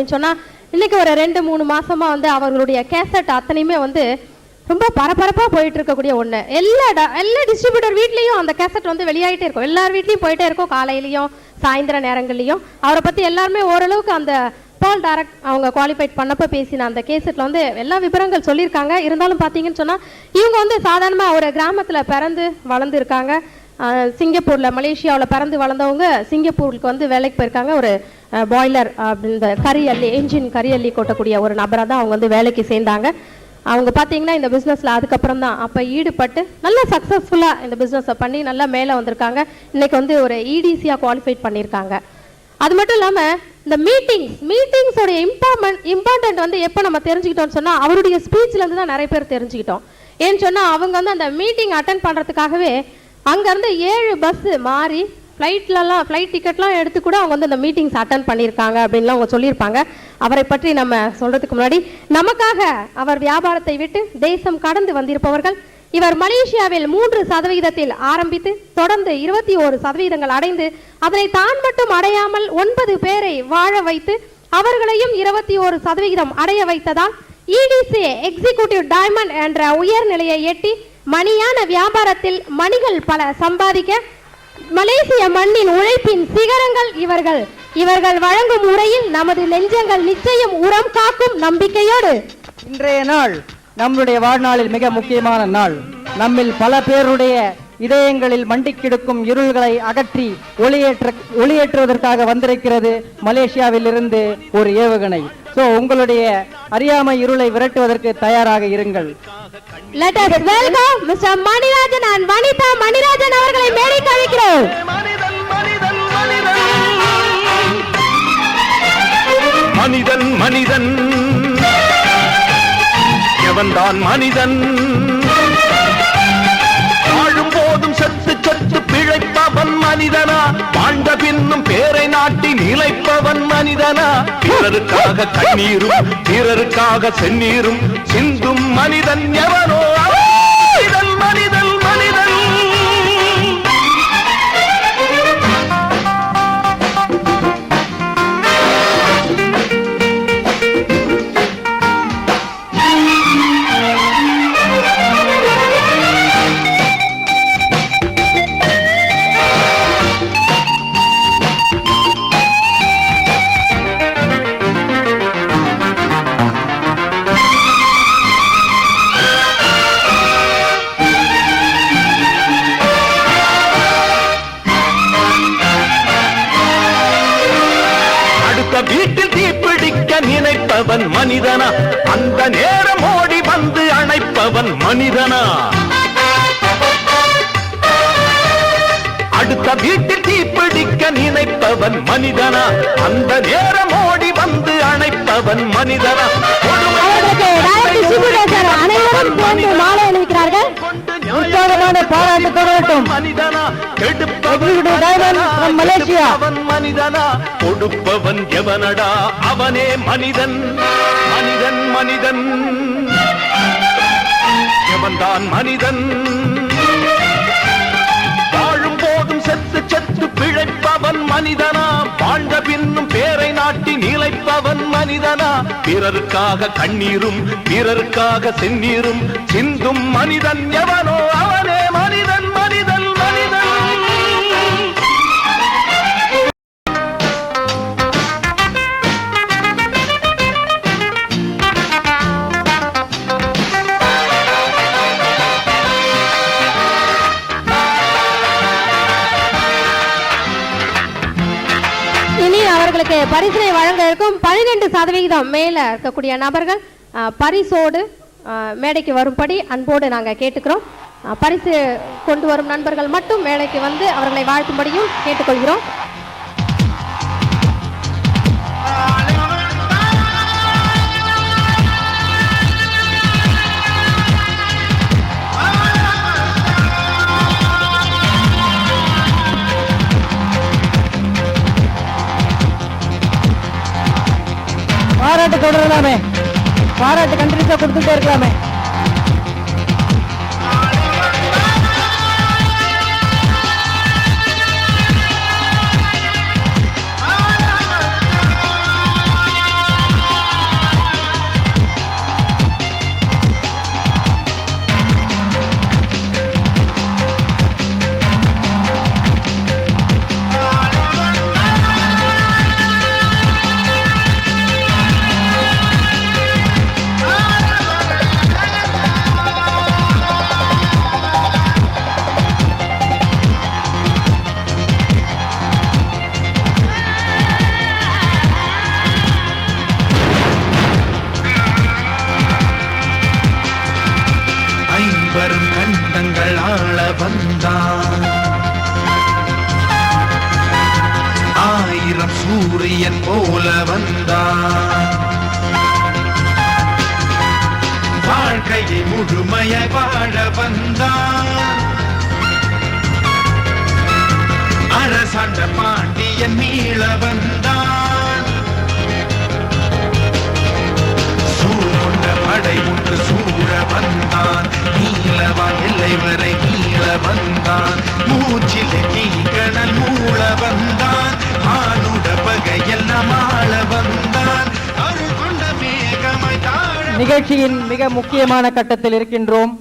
பார்த்தீங்கன்னு சொன்னால் இன்றைக்கி ஒரு 2-3 மாதமாக வந்து அவர்களுடைய கேசட் அத்தனையுமே வந்து ரொம்ப பரபரப்பாக போயிட்டு இருக்கக்கூடிய ஒன்று. எல்லா டிஸ்ட்ரிபியூட்டர் வீட்லேயும் அந்த கேசட் வந்து வெளியாகிட்டே இருக்கும், எல்லார் வீட்லேயும் போயிட்டே இருக்கும், காலையிலையும் சாயந்தர நேரங்கள்லையும். அவரை பற்றி எல்லாருமே ஓரளவுக்கு அந்த பால் டைரக்ட் அவங்க குவாலிஃபைட் பண்ணப்போ பேசின அந்த கேசட்டில் வந்து எல்லா விவரங்கள் சொல்லியிருக்காங்க. இருந்தாலும் பார்த்தீங்கன்னு சொன்னால் இவங்க வந்து சாதாரணமாக ஒரு கிராமத்தில் பிறந்து வளர்ந்துருக்காங்க. சிங்கப்பூரில், மலேசியாவில் பிறந்து வளர்ந்தவங்க சிங்கப்பூருக்கு வந்து வேலைக்கு போயிருக்காங்க. ஒரு பாய்லர் இந்த கரியல்லி, என்ஜின் கரியல்லி கொட்டக்கூடிய ஒரு நபராக தான் அவங்க வந்து வேலைக்கு சேர்ந்தாங்க. அவங்க பார்த்தீங்கன்னா இந்த பிஸ்னஸில் அதுக்கப்புறம் தான் அப்போ ஈடுபட்டு நல்லா சக்ஸஸ்ஃபுல்லாக இந்த பிஸ்னஸை பண்ணி நல்லா மேலே வந்திருக்காங்க. இன்றைக்கி வந்து ஒரு இடிசியாக குவாலிஃபைட் பண்ணியிருக்காங்க. அது மட்டும் இல்லாமல் இந்த மீட்டிங்ஸோடைய இம்பார்ட்டன்ட் வந்து எப்போ நம்ம தெரிஞ்சுக்கிட்டோம்னு சொன்னால் அவருடைய ஸ்பீச்லேருந்து தான் நிறைய பேர் தெரிஞ்சுக்கிட்டோம். ஏன்னு சொன்னால் அவங்க வந்து அந்த மீட்டிங் அட்டன் பண்ணுறதுக்காகவே அங்கேருந்து 7 பஸ்ஸு மாறி ஃப்ளைட் டிக்கெட்லாம் எடுத்து கூட அவங்க வந்து இந்த மீட்டிங்ஸ் அட்டன் பண்ணியிருக்காங்க அப்படின்லாம் அவங்க சொல்லியிருப்பாங்க. அவரை பற்றி நம்ம சொல்கிறதுக்கு முன்னாடி நமக்காக அவர் வியாபாரத்தை விட்டு தேசம் கடந்து வந்திருப்பவர்கள். இவர் மலேசியாவில் 3% ஆரம்பித்து தொடர்ந்து 21% அடைந்து அதனை தான் மட்டும் அடையாமல் 9 பேரை வாழ வைத்து அவர்களையும் 21% அடைய வைத்ததால் இடிசி எக்ஸிக்யூட்டிவ் டைமண்ட் என்ற உயர்நிலையை எட்டி மணியான வியாபாரத்தில் மணிகள் பல சம்பாதிக்க மலேசிய மண்ணின் உழைப்பின் சிகரங்கள் இவர்கள் வழங்கும் முறையில் நமது நெஞ்சங்கள் நிச்சயம் உரம் காக்கும் நம்பிக்கையோடு இன்றைய நாள் நம்முடைய வாழ்நாளில் மிக முக்கியமான நாள். நம்மில் பல பேருடைய இதயங்களில் மண்டி கிடக்கும் இருள்களை அகற்றி ஒளியேற்றுவதற்காக வந்திருக்கிறது மலேசியாவில் இருந்து ஒரு ஏவுகணை. சோ உங்களுடைய அறியாமை இருளை விரட்டுவதற்கு தயாராக இருங்கள். Let us welcome Mr. Manirajan and Vanitha Manirajan அவர்களை மேடைக்கு அழைக்கிறோம். மனிதன் மனிதன் எவன்தான் மனிதன், வாழும் போதும் செத்து செத்து பிழைப்பவன் மனிதனா, வாழ்ந்த பின்னும் பேரை நாட்டி நிலைப்பவன் மனிதனா, பிறருக்காக கண்ணீரும் பிறருக்காக செந்நீரும் சிந்தும் மனிதன் எவனோ மனிதன் மனிதன் மனிதன். வீட்டில் தீப்பிடிக்க நினைப்பவன் மனிதனா, அந்த நேரம் ஓடி வந்து அணைப்பவன் மனிதனா, அடுத்த வீட்டில் தீப்பிடிக்க நினைப்பவன் மனிதனா, அந்த நேரம் ஓடி வந்து அணைப்பவன் மனிதனா. மனிதனா கொடுப்பவன் எவனடா அவனே மனிதன் மனிதன் மனிதன் எவன்தான் மனிதன், வாழும் போதும் செத்து செத்து பிழைப்பவன் மனிதனா, வாழ்ந்த பின்னும் பேரை நாட்டி நிலைப்பவன் மனிதனா, பிறருக்காக கண்ணீரும் பிறருக்காக செந்நீரும் சிந்தும் மனிதன் எவனோ அவனே மனிதன் மனிதன் மனிதன். அவர்களுக்கு பரிசினை வழங்க இருக்கும் 12% மேல இருக்கக்கூடிய நபர்கள் பரிசோடு மேடைக்கு வரும்படி அன்போடு நாங்கள் கேட்டுக்கிறோம். பரிசு கொண்டு வரும் நண்பர்கள் மட்டும் மேடைக்கு வந்து அவர்களை வாழ்த்தும்படியும் கேட்டுக்கொள்கிறோம். பாராட்டு தொடரலாமே, பாராட்டு கண்டினியூஸா கொடுத்துட்டே இருக்கலாமே. வந்தான். 1000 சூரியன் போல வந்தான். வாழ்க்கையை முழுமையாய் வாழ வந்தான். அரசாண்ட பாண்டியன் மீள வந்தான். சூழ்கொண்ட படை ஒன்று சூழ வந்தான். நீலவா எல்லை வரை நீள வந்தான். மூச்சிலே தீக்கணல் மூள வந்தான். ஆணுட பகையெல்லாம் ஆள வந்தான். அருள் கொண்ட மேகமாய் தாழ. நிகழ்ச்சியின் மிக முக்கியமான கட்டத்தில் இருக்கின்றோம்.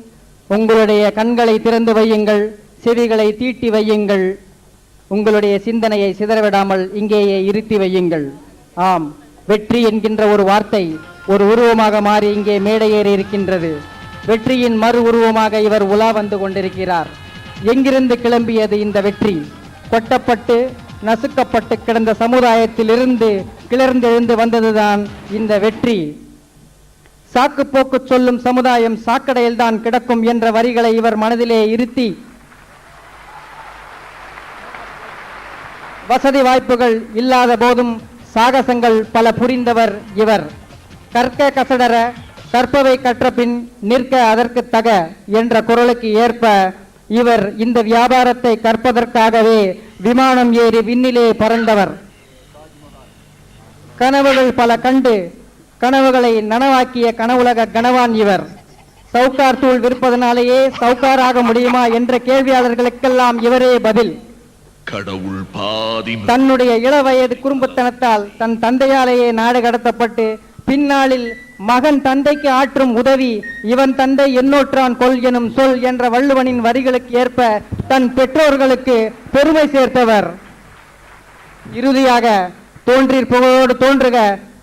உங்களுடைய கண்களை திறந்து வையுங்கள், செவிகளை தீட்டி வையுங்கள், உங்களுடைய சிந்தனையை சிதறவிடாமல் இங்கேயே இருத்தி வையுங்கள். ஆம், வெற்றி என்கின்ற ஒரு வார்த்தை ஒரு உருவமாக மாறி இங்கே மேடையேறி இருக்கின்றது. வெற்றியின் மறு உருவமாக இவர் உலா வந்து கொண்டிருக்கிறார். எங்கிருந்து கிளம்பியது இந்த வெற்றி? கொட்டப்பட்டு நசுக்கப்பட்டு கிடந்த சமுதாயத்திலிருந்து கிளர்ந்தெழுந்து வந்ததுதான் இந்த வெற்றி. சாக்கு போக்கு சொல்லும் சமுதாயம் சாக்கடையில் தான் கிடக்கும் என்ற வரிகளை இவர் மனதிலே இருத்தி வசதி வாய்ப்புகள் இல்லாத போதும் சாகசங்கள் பல புரிந்தவர் இவர். கற்க கசடர கற்பவை கற்றபின் நிற்க அதற்கு தக என்ற குரலுக்கு ஏற்ப இவர் இந்த வியாபாரத்தை கற்பதற்காகவே விமானம் ஏறி விண்ணிலே பறந்தவர். கனவுகள் பல கண்டு கனவுகளை நனவாக்கிய கனவுலக கனவான் இவர். சவுக்கார் தூள் விற்பதனாலேயே சவுக்காராக முடியுமா என்ற கேள்வியாளர்களுக்கெல்லாம் இவரே பதில். கடவுள் பாதி தன்னுடைய இளவயது குறும்புத்தனத்தால் தன் தந்தையாலேயே நாடு கடத்தப்பட்டு பின்னாளில் மகன் தந்தைக்கு ஆற்றும் உதவி இவன் தந்தை எண்ணோற்றான் கொள் எனும் சொல் என்ற வள்ளுவனின் வரிகளுக்கு ஏற்ப தன் பெற்றோர்களுக்கு பெருமை சேர்த்தவர். இறுதியாக தோன்றீர் புகழோடு தோன்றுக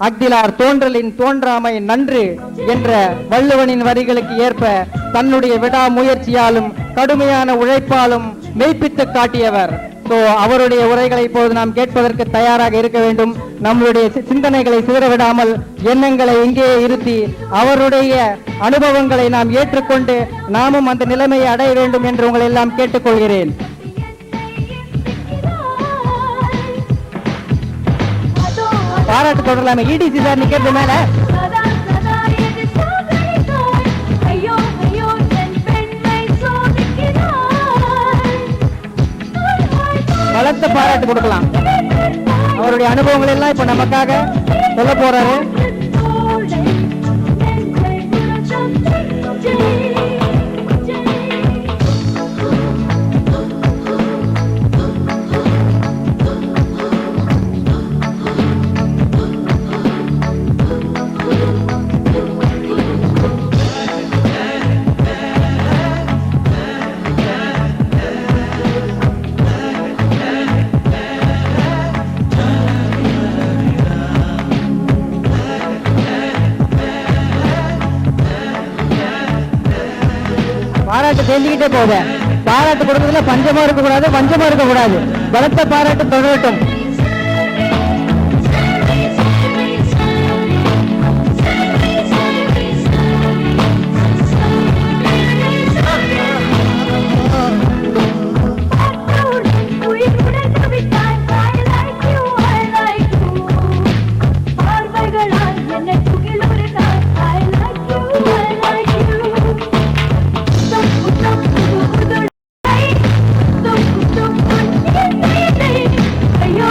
அக்திலார் தோன்றலின் தோன்றாமை நன்று என்ற வள்ளுவனின் வரிகளுக்கு ஏற்ப தன்னுடைய விடாமுயற்சியாலும் கடுமையான உழைப்பாலும் மெய்ப்பித்து காட்டியவர். அவருடைய உரைகளை இப்போது நாம் கேட்பதற்கு தயாராக இருக்க வேண்டும். நம்மளுடைய சிந்தனைகளை சிதறவிடாமல் எண்ணங்களை இங்கேயே இருத்தி அவருடைய அனுபவங்களை நாம் ஏற்றுக்கொண்டு நாமும் அந்த நிலைமையை அடைய வேண்டும் என்று உங்களை எல்லாம் கேட்டுக்கொள்கிறேன். பாராட்டு தொடரலாமே. இடிசி சார் நிக்கிறது மேல பலத்த பாராட்டு கொடுக்கலாம். அவருடைய அனுபவங்கள் எல்லாம் இப்ப நமக்காக சொல்ல போறாரு. பாராட்டு தெரிஞ்சுக்கிட்டே போக பாராட்டு கொடுக்கறதுல பஞ்சமா இருக்கக்கூடாது, வஞ்சமா இருக்கக்கூடாது. பலத்த பாராட்டு தொடரட்டும். ஐயோ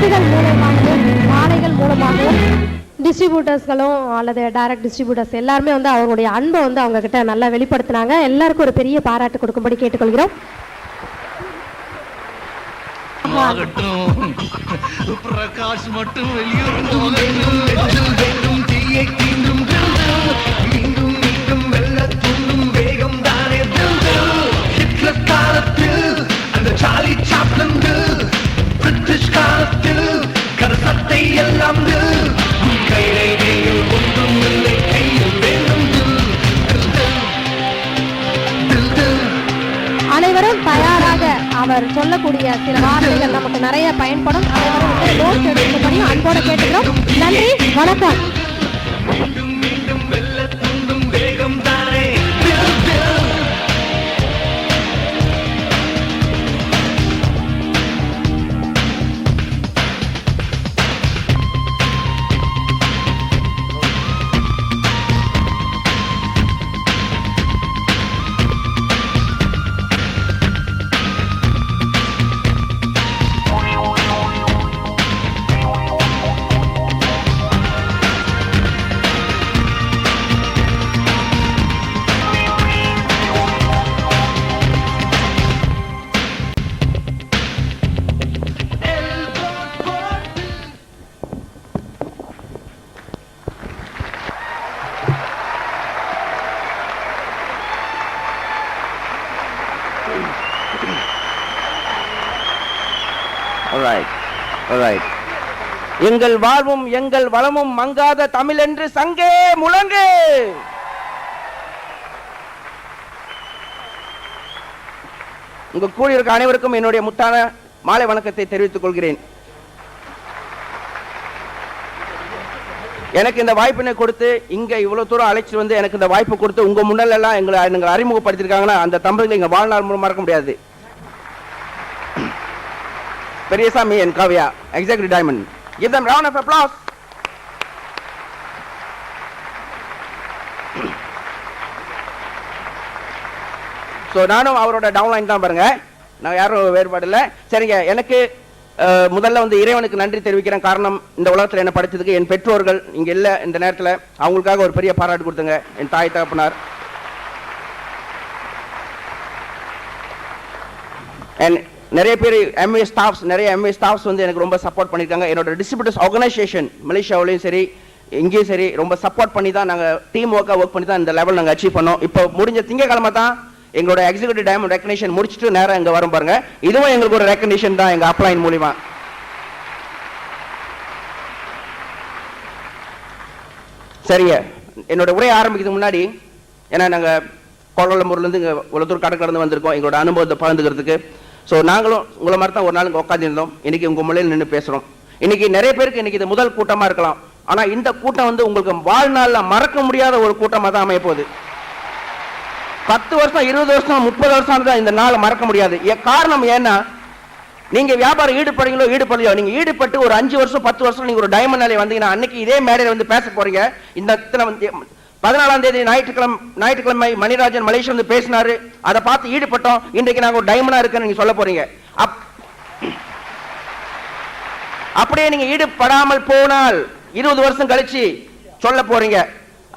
கிஃப்ட்டுகள் மூலமாகவும் மாலைகள் மூலமாகவும் டிஸ்ட்ரிபியூட்டர்ஸ்களும் அல்லது டைரக்ட் டிஸ்ட்ரிபியூட்டர்ஸ் எல்லாருமே வந்து அவங்களுடைய அன்பை வந்து அவங்க கிட்ட நல்லா வெளிப்படுத்தினாங்க. எல்லாருக்கும் ஒரு பெரிய பாராட்டு கொடுக்கும்படி கேட்டுக்கொள்கிறோம். பிரகாஷ் மட்டும் பிரிட்டிஷ் காலத்தில் கரசத்தை எல்லாம் கையில் ஒன்றும் இல்லை கையில் வேண்டும். அனைவரும் தயாராக அவர் சொல்லக்கூடிய சில வார்த்தைகள் நமக்கு நிறைய பயன்படும். அனைவரும் நோட் எடுக்கும்படியும் அன்போடு கேட்டுக்கிறோம். நன்றி, வணக்கம். மீண்டும் வெல்ல தூண்டும் வேகம் தானே. எங்கள் வாழ்வும் எங்கள் வளமும் மங்காத தமிழ் என்று சங்கே முழங்கு. உங்க கூடியிருக்க அனைவருக்கும் என்னுடைய முத்தான மாலை வணக்கத்தை தெரிவித்துக் கொள்கிறேன். எனக்கு இந்த வாய்ப்பினை கொடுத்து இங்க இவ்வளவு தூரம் அழைச்சிட்டு வந்து எனக்கு இந்த வாய்ப்பு கொடுத்து உங்க முன்னால எல்லாம் எங்களை அறிமுகப்படுத்திருக்காங்கன்னா அந்த தம்பதிகளை எங்க வாழ்நாள் மூலம் மறக்க முடியாது. Periyasamy and Kavya, Executive Diamond. Give them round of applause. So நானும் அவரோட டவுன்லைன் தான் பாருங்க, நான் யாரும் வேறுபாடு இல்லை. சரிங்க, எனக்கு முதல்ல வந்து இறைவனுக்கு நன்றி தெரிவிக்கிறேன். காரணம், இந்த உலகத்தில் என்ன படிச்சதுக்கு என் பெற்றோர்கள் இங்க இல்லை இந்த நேரத்தில். அவங்களுக்காக ஒரு பெரிய பாராட்டு கொடுத்துங்க என் தாய் தகப்பனார். நிறைய பேர் எம்ஏ ஸ்டாஃப்ஸ் வந்து எனக்கு ரொம்ப சப்போர்ட் பண்ணியிருக்காங்க. என்னோட டிஸ்ட்ரிபியூட்டர்ஸ் ஆர்கனைசேஷன் மலேசியாவிலையும் சரி இங்கேயும் சரி ரொம்ப சப்போர்ட் பண்ணி தான் நாங்கள் டீம் ஒர்க் பண்ணி தான் இந்த லெவல் நாங்கள் அச்சீவ் பண்ணோம். இப்போ முடிஞ்ச திங்கக்கிழமை தான் எங்களோட எக்ஸிக்யூட்டிவ் டைமண்ட் ரெக்கக்னிஷன் முடிச்சுட்டு நேரம் இங்கே வரும் பாருங்க. இதுவும் எங்களுக்கு ஒரு ரெக்கக்னிஷன் தான் எங்கள் அப்ளைன் மூலிமா. சரிங்க, என்னோட உரையை ஆரம்பிக்கிறதுக்கு முன்னாடி, ஏன்னா நாங்கள் கோலாலம்பூர்லேருந்து இங்கே இவ்வளோ தூரம் கடற்கடந்து வந்திருக்கோம் எங்களோட அனுபவத்தை பகிர்ந்துக்கிறதுக்கு. ஸோ நாங்களும் உங்களை மாதிரி தான் ஒரு நாள் இங்கே உட்காந்துருந்தோம். இன்னைக்கு உங்கள் மொழியில் நின்று பேசுகிறோம். இன்னைக்கு நிறைய பேருக்கு இன்னைக்கு இது முதல் கூட்டமாக இருக்கலாம். ஆனால் இந்த கூட்டம் வந்து உங்களுக்கு வாழ்நாளில் மறக்க முடியாத ஒரு கூட்டமாக தான் அமைய போகுது. 10 வருஷம் 20 வருஷம் 30 வருஷம் தான் இந்த நாளை மறக்க முடியாது. காரணம் ஏன்னா, நீங்க வியாபாரம் ஈடுபடலையோ நீங்க ஈடுபட்டு ஒரு 5 வருஷம் 10 வருஷம் நீங்க ஒரு டைமண்ட் நாளை வந்தீங்கன்னா அன்னைக்கு இதே மேடையில் வந்து பேச போறீங்க. இந்த 14ஆம் தேதி ஞாயிற்றுக்கிழமை மணிராஜன் மலேசியா வந்து பேசினாரு, அதை பார்த்து ஈடுபட்டோம், இன்றைக்கு நாங்க ஒரு டைமண்டா இருக்குன்னு நீங்க சொல்ல போறீங்க. அப்படியே நீங்க ஈடுபடாமல் போனால் 20 வருஷம் கழிச்சு சொல்ல போறீங்க,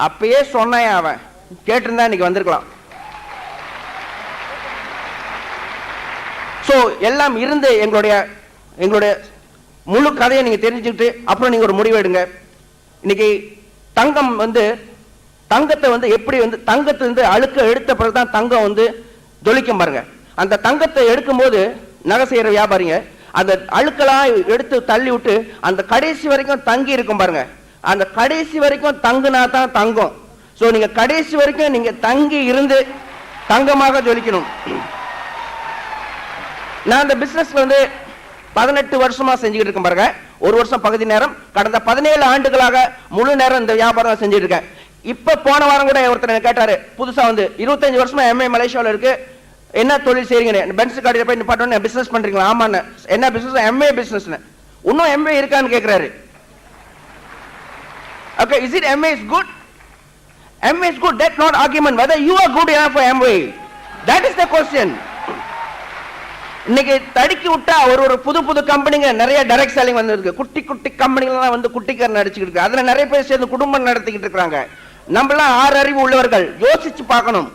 அப்பயே சொன்னேன் அவன் கேட்டிருந்தா இன்னைக்கு வந்திருக்கலாம். சோ எல்லாம் இருந்து எங்களுடைய முழு கதையை நீங்க தெரிஞ்சுக்கிட்டு அப்புறம் நீங்க ஒரு முடிவு எடுங்க. இன்னைக்கு தங்கத்தை வந்து எப்படி வந்து தங்கத்தை வந்து அழுக்க எடுத்த பிறகுதான் தங்கம் வந்து ஜொலிக்கும் பாருங்க. அந்த தங்கத்தை எடுக்கும் போது நகை செய்யற வியாபாரிங்க அந்த அழுக்கெல்லாம் எடுத்து தள்ளி விட்டு அந்த கடைசி வரைக்கும் தங்கி இருக்கும் பாருங்க. அந்த கடைசி வரைக்கும் தங்குனா தான் தங்கம். சோ நீங்க கடைசி வரைக்கும் நீங்க தங்கி இருந்து தங்கமாக ஜொலிக்கணும். நான் இந்த பிசினஸ்ல வந்து 18 வருஷமா செஞ்சுக்கிட்டு இருக்கேன் பாருங்க. ஒரு வருஷம் பகுதி நேரம், கடந்த 17 ஆண்டுகளாக முழு நேரம் இந்த வியாபாரம் செஞ்சுட்டு இருக்கேன். இப்ப போன வாரம் கூட ஒருத்தர் கேட்டாரு, புதுசா வந்து 25 வருஷமா எம்ஏ மலேசியாவில் இருக்கு, என்ன தொழில் செய்றீங்க? பென்ஸ் கார்டில் போய் நிப்பாட்டோன்னு பிசினஸ் பண்றீங்களா? ஆமாண்ணே. என்ன பிசினஸ்? MA business. இன்னும் எம்ஏ இருக்கான்னு கேட்கிறாரு. Okay, is it MA is good? MA is good. That's not argument. Whether you are good enough for MA, that is the question. இன்னைக்கு தடுக்கி விட்டா ஒரு புது புது கம்பெனிங்க நிறைய டைரக்ட் செல்லிங் வந்திருக்கு. குட்டி குட்டி கம்பெனிகள்லாம் வந்து குட்டிக்கார நடிச்சுக்கிட்டு இருக்கு. அதுல நிறைய பேர் சேர்ந்து குடும்பம் நடத்திக்கிட்டு இருக்காங்க. நம்மளாம் 6 அறிவு உள்ளவர்கள், யோசிச்சு பார்க்கணும்.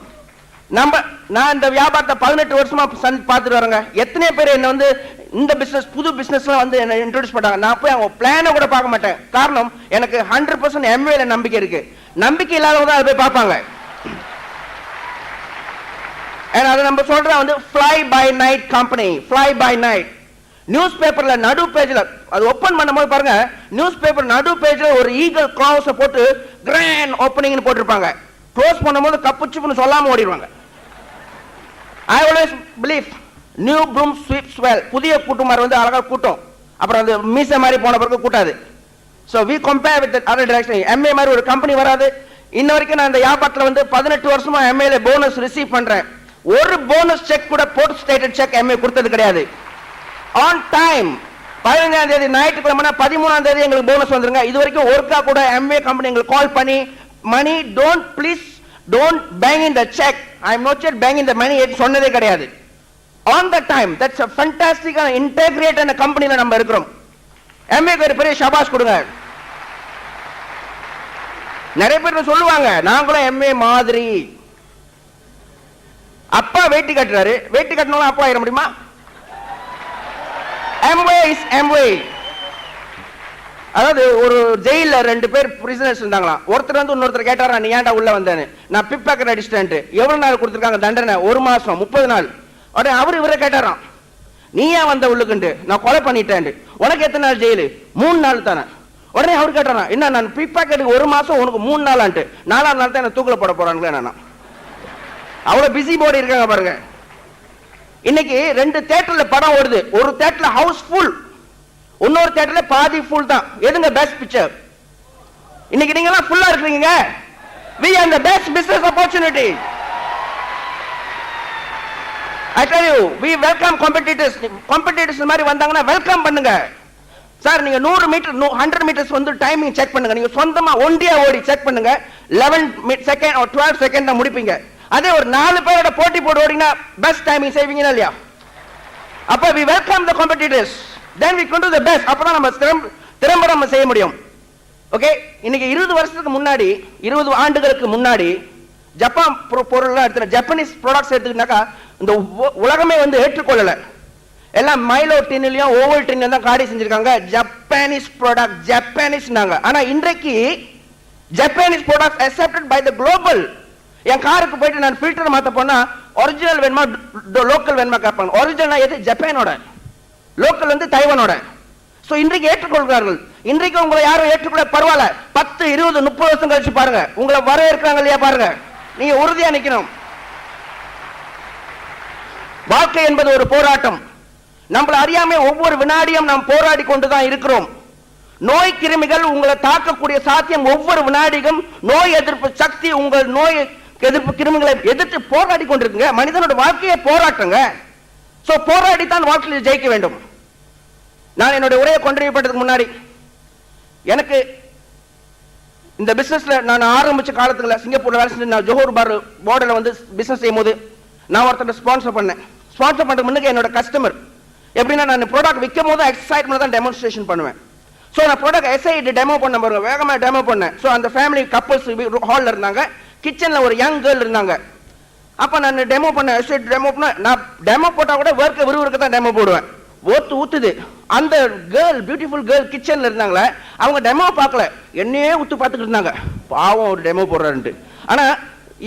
நான் இந்த வியாபாரத்தை 18 வருஷமா பார்த்துட்டு வரேங்க. எத்தனை பேர் என்ன வந்து இந்த பிசினஸ் புது பிசினஸ்லாம் வந்து என்ன இன்ட்ரோடியூஸ் பண்ணாங்க. நான் போய் அவங்க பிளானை கூட பார்க்க மாட்டேன். காரணம் எனக்கு 100% எம்வேல நம்பிக்கை இருக்கு. நம்பிக்கை இல்லாதவங்க தான் அதை போய் பார்ப்பாங்க. அதை நம்ம சொல்ற வந்து fly by night company, fly by night. News பேப்பர்ல நடு பேஜ்ல அது ஓபன் பண்ணும்போது பாருங்க, நியூஸ் பேப்பர் நடு பேஜ்ல ஒரு ஈகிள் கிளாஸ் போட்டு கிராண்ட் ஓபனிங்னு போட்டிருப்பாங்க. க்ளோஸ் பண்ணும்போது கப்புச்சுன்னு சொல்லாம ஓடிடுவாங்க. I always believe new broom sweeps well. புதிய கூட்டுமார் வந்து அழகா கூட்டம், அப்புறம் அந்த மீச மாதிரி போன பிறகு கூட்டாது. So we compare with the other direction. MA மாதிரி ஒரு கம்பெனி வராது. இன்ன வரைக்கும் நான் இந்த வியாபாரத்துல வந்து 18 வருஷமா MA ல போனஸ் ரிசீவ் பண்றேன். ஒரு போனஸ் செக் கூட போர்ட் ஸ்டேட்டட் செக் MA கொடுத்தது கிடையாது. ஆன் டைம் 15ஆம் தேதி ஞாயிற்றுக்கிழமை 13ஆம் தேதி எங்களுக்கு போனஸ் வந்துருங்க. இது வரைக்கும் ஒருக்கா கூட MA கம்பெனி எங்களுக்கு கால் பண்ணி மணி don't bang in the check, I am not yet banging the money சொன்னதே கிடையாது. On the time, that's a fantastic and integrated company நம்ம இருக்கிறோம். MA க்கு ஒரு பெரிய ஷபாஷ் கொடுங்க. நிறைய பேர் சொல்லுவாங்க நாங்களும் MA மாதிரி. அப்பா வேட்டி கட்டுறாரு, வேட்டி கட்டணும் அப்பா ஆயிட முடியுமா? MA is MA. அதாவது ஒரு ஜெயில 2 பேர் பிரிசனர்ஸ் இருந்தாங்களாம். ஒருத்தர் வந்து இன்னொருத்தர் கேட்டாரா, நீ ஏன்டா உள்ள வந்தேன்னு. நான் பிக் பாக்கெட் அடிச்சிட்டேன். எவ்வளவு நாள் கொடுத்துருக்காங்க தண்டனை? 1 மாசம் 30 நாள். உடனே இவரை கேட்டாராம், நீ ஏன் வந்த உள்ளுக்குண்டு? நான் கொலை பண்ணிட்டேன். உனக்கு எத்தனை நாள் ஜெயிலு? 3 நாள் தானே. உடனே அவர் கேட்டாராம், என்ன நான் பிக் பாக்கெட்டுக்கு 1 மாசம் உனக்கு 3 நாளான்ட்டு 4ஆம் நாள் தான் என்ன தூக்கில போட போறாங்களே. நான் அவ்வளவு பிஸி போர்டு இருக்காங்க பாருங்க. இன்னைக்கு 2 தியேட்டர்ல படம் ஓடுது. ஒரு தியேட்டர்ல ஹவுஸ் ஃபுல், இன்னொரு தியேட்டர்ல பாதி ஃபுல் தான். எதுங்க பெஸ்ட் பிக்சர்? இன்னைக்கு நீங்க எல்லாம் ஃபுல்லா இருக்கீங்க. we are the best business opportunity. I tell you, we welcome competitors மாதிரி வந்தாங்கன்னா வெல்கம் பண்ணுங்க. சார் நீங்க 100 மீட்டர் 100 மீட்டர்ஸ் வந்து டைமிங் செக் பண்ணுங்க. நீங்க சொந்தமா ஒண்டியா ஓடி செக் பண்ணுங்க. 11 செகண்ட் or 12 செகண்ட் தான் முடிப்பீங்க. அதே ஒரு 4 பேரோட போட்டி போட்டு ஓடினா பெஸ்ட் டைமிங் செய்வீங்களா இல்லையா? அப்ப we welcome the competitors, then we can do the best. அப்பதான் நம்ம திறம்பட நம்ம செய்ய முடியும். ஓகே, இன்னைக்கு 20 வருஷத்துக்கு முன்னாடி 20 ஆண்டுகளுக்கு முன்னாடி ஜப்பான் பொருள்லாம் எடுத்து ஜப்பானீஸ் ப்ராடக்ட்ஸ் எடுத்துக்கிட்டாக்கா இந்த உலகமே வந்து ஏற்றுக்கொள்ளல. எல்லாம் மைலோ டின்லயும் ஓவல் டின்ல தான் காடி செஞ்சிருக்காங்க. ஜப்பானீஸ் ப்ராடக்ட் ஜப்பானீஸ்னாங்க. ஆனா இன்றைக்கு Japanese products accepted by the global. என் காருக்கு போயிட்டு நான் ஃபில்டர் மாத்த போனா ஒரிஜினல் வேணுமா லோக்கல் வேணுமா கேட்பாங்க. ஒரிஜினல்னா எது? ஜப்பானோட. லோக்கல் வந்து தைவானோட. சோ இன்றைக்கு ஏற்றுக்கொள்கிறார்கள். இன்றைக்கு உங்களை யாரும் ஏற்றுக்கொள்ள பரவாயில்ல. 10 20 30 வருஷம் கழிச்சு பாருங்க, உங்களை வரவேற்கிறாங்க இல்லையா பாருங்க. நீங்க உறுதியா நிக்கணும். வாழ்க்கை என்பது ஒரு போராட்டம். நம்மள அறியாம ஒவ்வொரு வினாடியும் நாம் போராடி கொண்டுதான் இருக்கிறோம். நோய் கிருமிகள் உங்களை தாக்கக்கூடிய சாத்தியம் ஒவ்வொரு வினாடியும். நோய் எதிர்ப்பு சக்தி உங்கள் நோய் எதிர்ப்பு கிருமிகளை எதிர்த்து போராடி கொண்டிருக்குங்க. மனிதனோட வாழ்க்கையை போராட்டங்க. சோ போராடித்தான் வாழ்க்கையில் ஜெயிக்க வேண்டும். நான் என்னுடைய உரையை கொண்டு பண்றதுக்கு முன்னாடி எனக்கு இந்த பிசினஸ்ல நான் ஆரம்பிச்ச காலத்துல சிங்கப்பூர்ல வேலை செஞ்சு நான் ஜோஹர் பார்டர்ல வந்து பிசினஸ் செய்யும் போது நான் ஒருத்தர் ஸ்பான்சர் பண்ணேன். ஸ்பான்சர் பண்ற முன்னுக்கு என்னோட கஸ்டமர் எப்படின்னா நான் ப்ராடக்ட் விற்கும் போது எக்ஸைட்மெண்ட் தான் டெமான்ஸ்ட்ரேஷன் பண்ணுவேன். சோ நான் ப்ராடக்ட் எஸ்ஐடி டெமோ பண்ண பாருங்க, வேகமா டெமோ பண்ணேன். சோ அந்த ஃபேமிலி கப்பல்ஸ் ஹால்ல இருந்தாங்க. கிச்சன்ல ஒரு யங் கேர்ள் இருந்தாங்க. அப்ப நான் டெமோ பண்ண எஸ்ஐடி டெமோ பண்ண நான் டெமோ போட்டா கூட விறுவிறுக்க தான் டெமோ போடுவேன். ஊத்துது. அந்த கேர்ள் பியூட்டிஃபுல் கேர்ள் கிச்சன்ல இருந்தாங்களே, அவங்க டெமோ பார்க்கல, என்னையே ஊத்து பார்த்துட்டு இருந்தாங்க. பாவம் ஒரு டெமோ போடுறாருன்ட்டு. ஆனா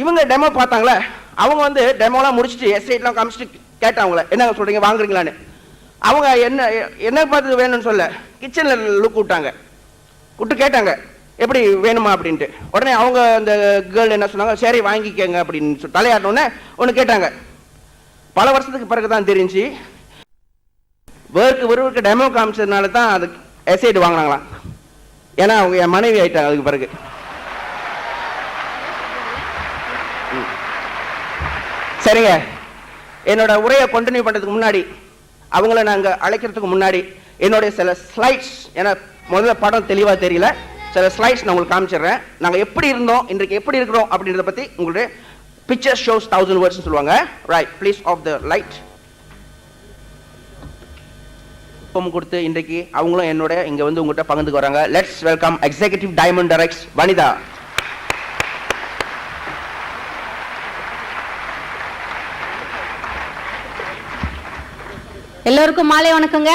இவங்க டெமோ பார்த்தாங்களே, அவங்க வந்து டெமோலாம் முடிச்சுட்டு எஸ்ஐட்லாம் காமிச்சிட்டு கேட்டாங்களே, என்னங்க சொல்றீங்க வாங்குறீங்களான்னு. அவங்க என்ன பார்த்து வேணும்னு சொல்ல கிச்சன்ல லுக் விட்டாங்க. விட்டு கேட்டாங்க எப்படி வேணுமா அப்படின்ட்டு. உடனே அவங்க அந்த கேர்ள் என்ன சொன்னாங்க, சரி வாங்கிக்கங்க அப்படின்னு சொல்லி தலையாட்டோன்னே ஒன்று கேட்டாங்க. பல வருஷத்துக்கு பிறகு தான் தெரிஞ்சு ஒருவருக்கு டெமோ காமிச்சதுனால தான் அது எஸ்ஐடி வாங்கினாங்களாம். ஏன்னா அவங்க என் மனைவி ஆயிட்டாங்க அதுக்கு பிறகு. சரிங்க, என்னோட உரையை கண்டினியூ பண்றதுக்கு முன்னாடி அவங்கள நாங்க அழைக்கிறதுக்கு முன்னாடி என்னுடைய சில ஸ்லைட்ஸ், ஏன்னா முதல்ல படம் தெளிவா தெரியல, சில ஸ்லைட்ஸ் நான் உங்களுக்கு காமிச்சிடுறேன். நாங்க எப்படி இருந்தோம் இன்றைக்கு எப்படி இருக்கிறோம் அப்படின்றத பத்தி உங்களுடைய பிக்சர் ஷோஸ் 1000 words சொல்லுவாங்க. Right, please off the light. அனுபவம் கொடுத்து இன்றைக்கு அவங்களும் என்னோட இங்க வந்து உங்ககிட்ட பகிர்ந்துக்கு வராங்க. Let's welcome executive diamond directs Vanitha. எல்லோருக்கும் மாலை வணக்கங்க.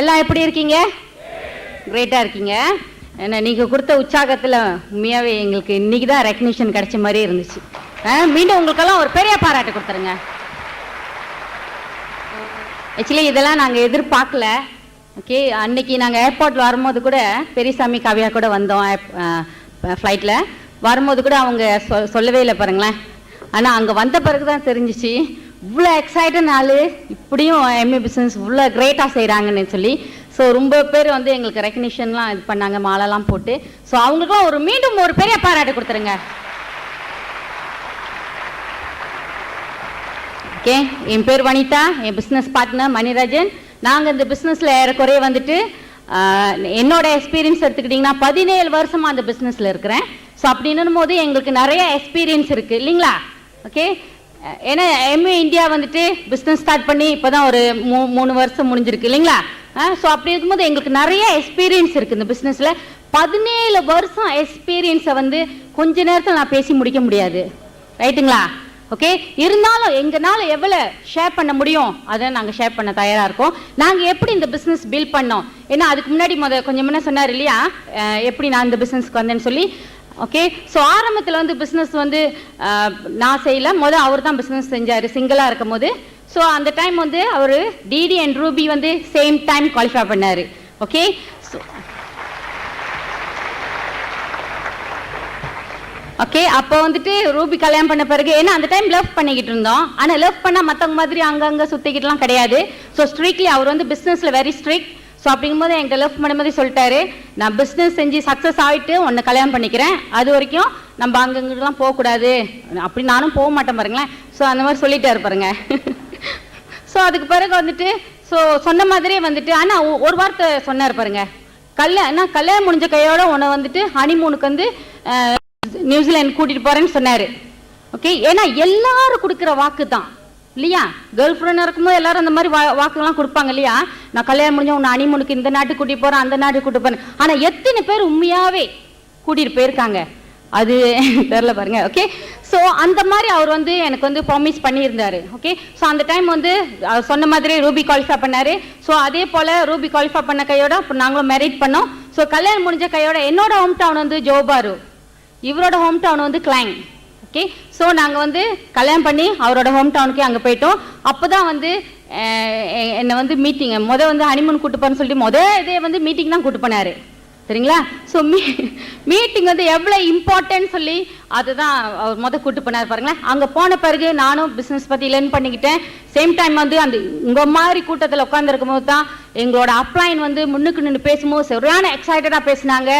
எல்லாம் எப்படி இருக்கீங்க? கிரேட்டா இருக்கீங்க. ஏன்னா நீங்க கொடுத்த உற்சாகத்துல உண்மையாவே எங்களுக்கு இன்னைக்கு தான் ரெக்கக்னிஷன் கிடைச்ச மாதிரி இருந்துச்சு. மீண்டும் உங்களுக்கெல்லாம் ஒரு பெரிய பாராட்டு கொடுத்துருங்க. ஆக்சுவலி இதெல்லாம் நாங்க எதிர்பார்க்கல. ஓகே, அன்னைக்கு நாங்க ஏர்போர்ட்ல வரும்போது கூட பெரியசாமி காவியா கூட வந்தோம். ஃப்ளைட்ல வரும்போது கூட அவங்க சொல்லவே இல்லை பாருங்களேன். ஆனா அங்க வந்த பிறகுதான் தெரிஞ்சிச்சு இவ்வளோ எக்ஸைட்டட் ஆளு இப்படியும் எம்ஏ பிஸ்னஸ் இவ்வளோ கிரேட்டாக செய்கிறாங்கன்னு சொல்லி. ஸோ ரொம்ப பேர் வந்து எங்களுக்கு ரெக்கக்னிஷன்லாம் இது பண்ணாங்க, மாலைலாம் போட்டு. ஸோ அவங்களுக்குலாம் மீண்டும் ஒரு பெரிய பாராட்டு கொடுத்துருங்க. ஓகே, என் பேர் வனிதா, என் பிஸ்னஸ் பார்ட்னர் மணிராஜன். நாங்கள் இந்த பிஸ்னஸில் ஏறக்குறைய வந்துட்டு என்னோட எக்ஸ்பீரியன்ஸ் எடுத்துக்கிட்டிங்கன்னா 17 வருஷமாக அந்த பிஸ்னஸில் இருக்கிறேன். ஸோ அப்படின்னும் போது எங்களுக்கு நிறைய எக்ஸ்பீரியன்ஸ் இருக்குது இல்லைங்களா? ஓகே, ஏன்னா எம்ஏ இந்தியா வந்துட்டு பிஸ்னஸ் ஸ்டார்ட் பண்ணி இப்போ தான் ஒரு 3 வருஷம் முடிஞ்சிருக்கு இல்லைங்களா? ஸோ அப்படி இருக்கும்போது எங்களுக்கு நிறைய எக்ஸ்பீரியன்ஸ் இருக்குது இந்த பிஸ்னஸில். 17 வருஷம் எக்ஸ்பீரியன்ஸை வந்து கொஞ்ச நேரத்தில் நான் பேசி முடிக்க முடியாது, ரைட்டுங்களா? ஓகே, இருந்தாலும் எங்களால் எவ்வளோ ஷேர் பண்ண முடியும் அதை நாங்கள் ஷேர் பண்ண தயாராக இருக்கோம். நாங்கள் எப்படி இந்த பிஸ்னஸ் பில்ட் பண்ணோம், ஏன்னா அதுக்கு முன்னாடி கொஞ்சம் முன்னே சொன்னார் இல்லையா எப்படி நான் இந்த பிஸ்னஸ்க்கு வந்தேன்னு சொல்லி. ஓகே, ஸோ ஆரம்பத்தில் வந்து பிஸ்னஸ் வந்து நான் செய்யலை, அவர் தான் பிஸ்னஸ் செஞ்சார் சிங்கிளாக இருக்கும் போது. ஸோ அந்த டைம் வந்து அவர் டிடி அண்ட் ரூபி வந்து சேம் டைம் குவாலிஃபை பண்ணார். ஓகே, ஓகே, அப்போ வந்துட்டு ரூபி கல்யாணம் பண்ண பிறகு, ஏன்னா அந்த டைம் லவ் பண்ணிக்கிட்டு இருந்தோம். ஆனால் லவ் பண்ணால் மற்றவங்க மாதிரி அங்கங்கே சுற்றிக்கிட்டுலாம் கிடையாது. ஸோ ஸ்ட்ரிக்ட்லி அவர் வந்து பிஸ்னஸில் வெரி ஸ்ட்ரிக்ட். ஸோ அப்படிங்கும்போது என்கிட்ட லவ் பண்ண மாதிரி சொல்லிட்டாரு, நான் பிஸ்னஸ் செஞ்சு சக்ஸஸ் ஆகிட்டு உன்னை கல்யாணம் பண்ணிக்கிறேன், அது வரைக்கும் நம்ம அங்கங்கெல்லாம் போகக்கூடாது. அப்படி நானும் போக மாட்டேன் பாருங்களேன். ஸோ அந்த மாதிரி சொல்லிட்டாரு பாருங்க. ஸோ அதுக்கு பிறகு வந்துட்டு சொன்ன மாதிரியே வந்துட்டு, ஆனால் ஒரு வார்த்தை சொன்னார் பாருங்க, கல்யாணம் முடிஞ்ச கையோட உன்னை வந்துட்டு ஹனிமூனுக்கு வந்து நியூசிலாந்து கூட்டிட்டு போறேன்னு சொன்னாரு. ஓகே, ஏன்னா எல்லாரும் கொடுக்குற வாக்கு தான் இல்லையா? கேர்ள் ஃப்ரெண்டாக இருக்கும்போது எல்லாரும் அந்த மாதிரி வாக்குலாம் கொடுப்பாங்க இல்லையா? நான் கல்யாணம் முடிஞ்ச உன்னை ஹனிமூனுக்கு இந்த நாட்டுக்கு கூட்டிட்டு போறேன், அந்த நாட்டுக்கு கூட்டிட்டு போறேன். ஆனா எத்தனை பேர் உண்மையாவே கூட்டிட்டு போயிருக்காங்க அது தெரியல பாருங்க. ஓகே, ஸோ அந்த மாதிரி அவர் வந்து எனக்கு வந்து ப்ராமிஸ் பண்ணியிருந்தாரு. ஓகே, ஸோ அந்த டைம் வந்து சொன்ன மாதிரி ரூபி குவாலிஃபை பண்ணாரு. ஸோ அதே போல ரூபி குவாலிஃபை பண்ண கையோட இப்போ நாங்களும் மேரேஜ் பண்ணோம். ஸோ கல்யாணம் முடிஞ்ச கையோட என்னோட ஹோம் டவுன் வந்து ஜோபாரு, இவரோட ஹோம் டவுன் வந்து கிளைங். ஓகே, ஸோ நாங்கள் வந்து கல்யாணம் பண்ணி அவரோட ஹோம் டவுனுக்கே அங்கே போயிட்டோம். அப்போ தான் வந்து என்னை வந்து மீட்டிங் வந்து ஹனிமூன் கூட்டு போறேன்னு சொல்லிட்டு இதே வந்து மீட்டிங் தான் கூட்டு போனாரு, சரிங்களா? ஸோ மீட்டிங் வந்து எவ்வளோ இம்பார்ட்டன்ட் சொல்லி அதுதான் அவர் கூட்டு போனார் பாருங்களேன். அங்கே போன பிறகு நானும் பிஸ்னஸ் பற்றி லேர்ன் பண்ணிக்கிட்டேன். சேம் டைம் வந்து அந்த உங்கள் மாதிரி கூட்டத்தில் உட்காந்துருக்கும் போது தான் எங்களோட அப்ளைன் வந்து முன்னுக்கு நின்று பேசும்போது சரியான எக்ஸைட்டடாக பேசினாங்க.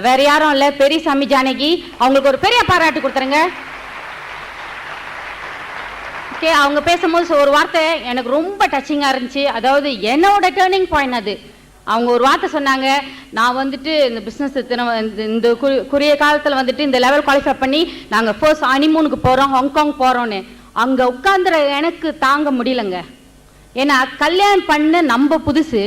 வேற யாரும் இல்லை, பெரியசாமி ஜானகி. அவங்களுக்கு ஒரு பெரிய பாராட்டு கொடுத்துருங்க. ஓகே, அவங்க பேசும்போது ஒரு வார்த்தை எனக்கு ரொம்ப டச்சிங்காக இருந்துச்சு. அதாவது என்னோட டேர்னிங் பாயிண்ட் அது. அவங்க ஒரு வார்த்தை சொன்னாங்க, நான் வந்துட்டு இந்த பிஸ்னஸ் இந்த குறுகிய காலத்தில் வந்துட்டு இந்த லெவல் குவாலிஃபை பண்ணி நாங்கள் ஃபர்ஸ்ட் ஹனிமூனுக்கு போகிறோம், ஹாங்காங் போகிறோன்னு. அங்கே உட்காந்துற எனக்கு தாங்க முடியலங்க. ஏன்னா கல்யாணம் பண்ண நம்ம புதுசு,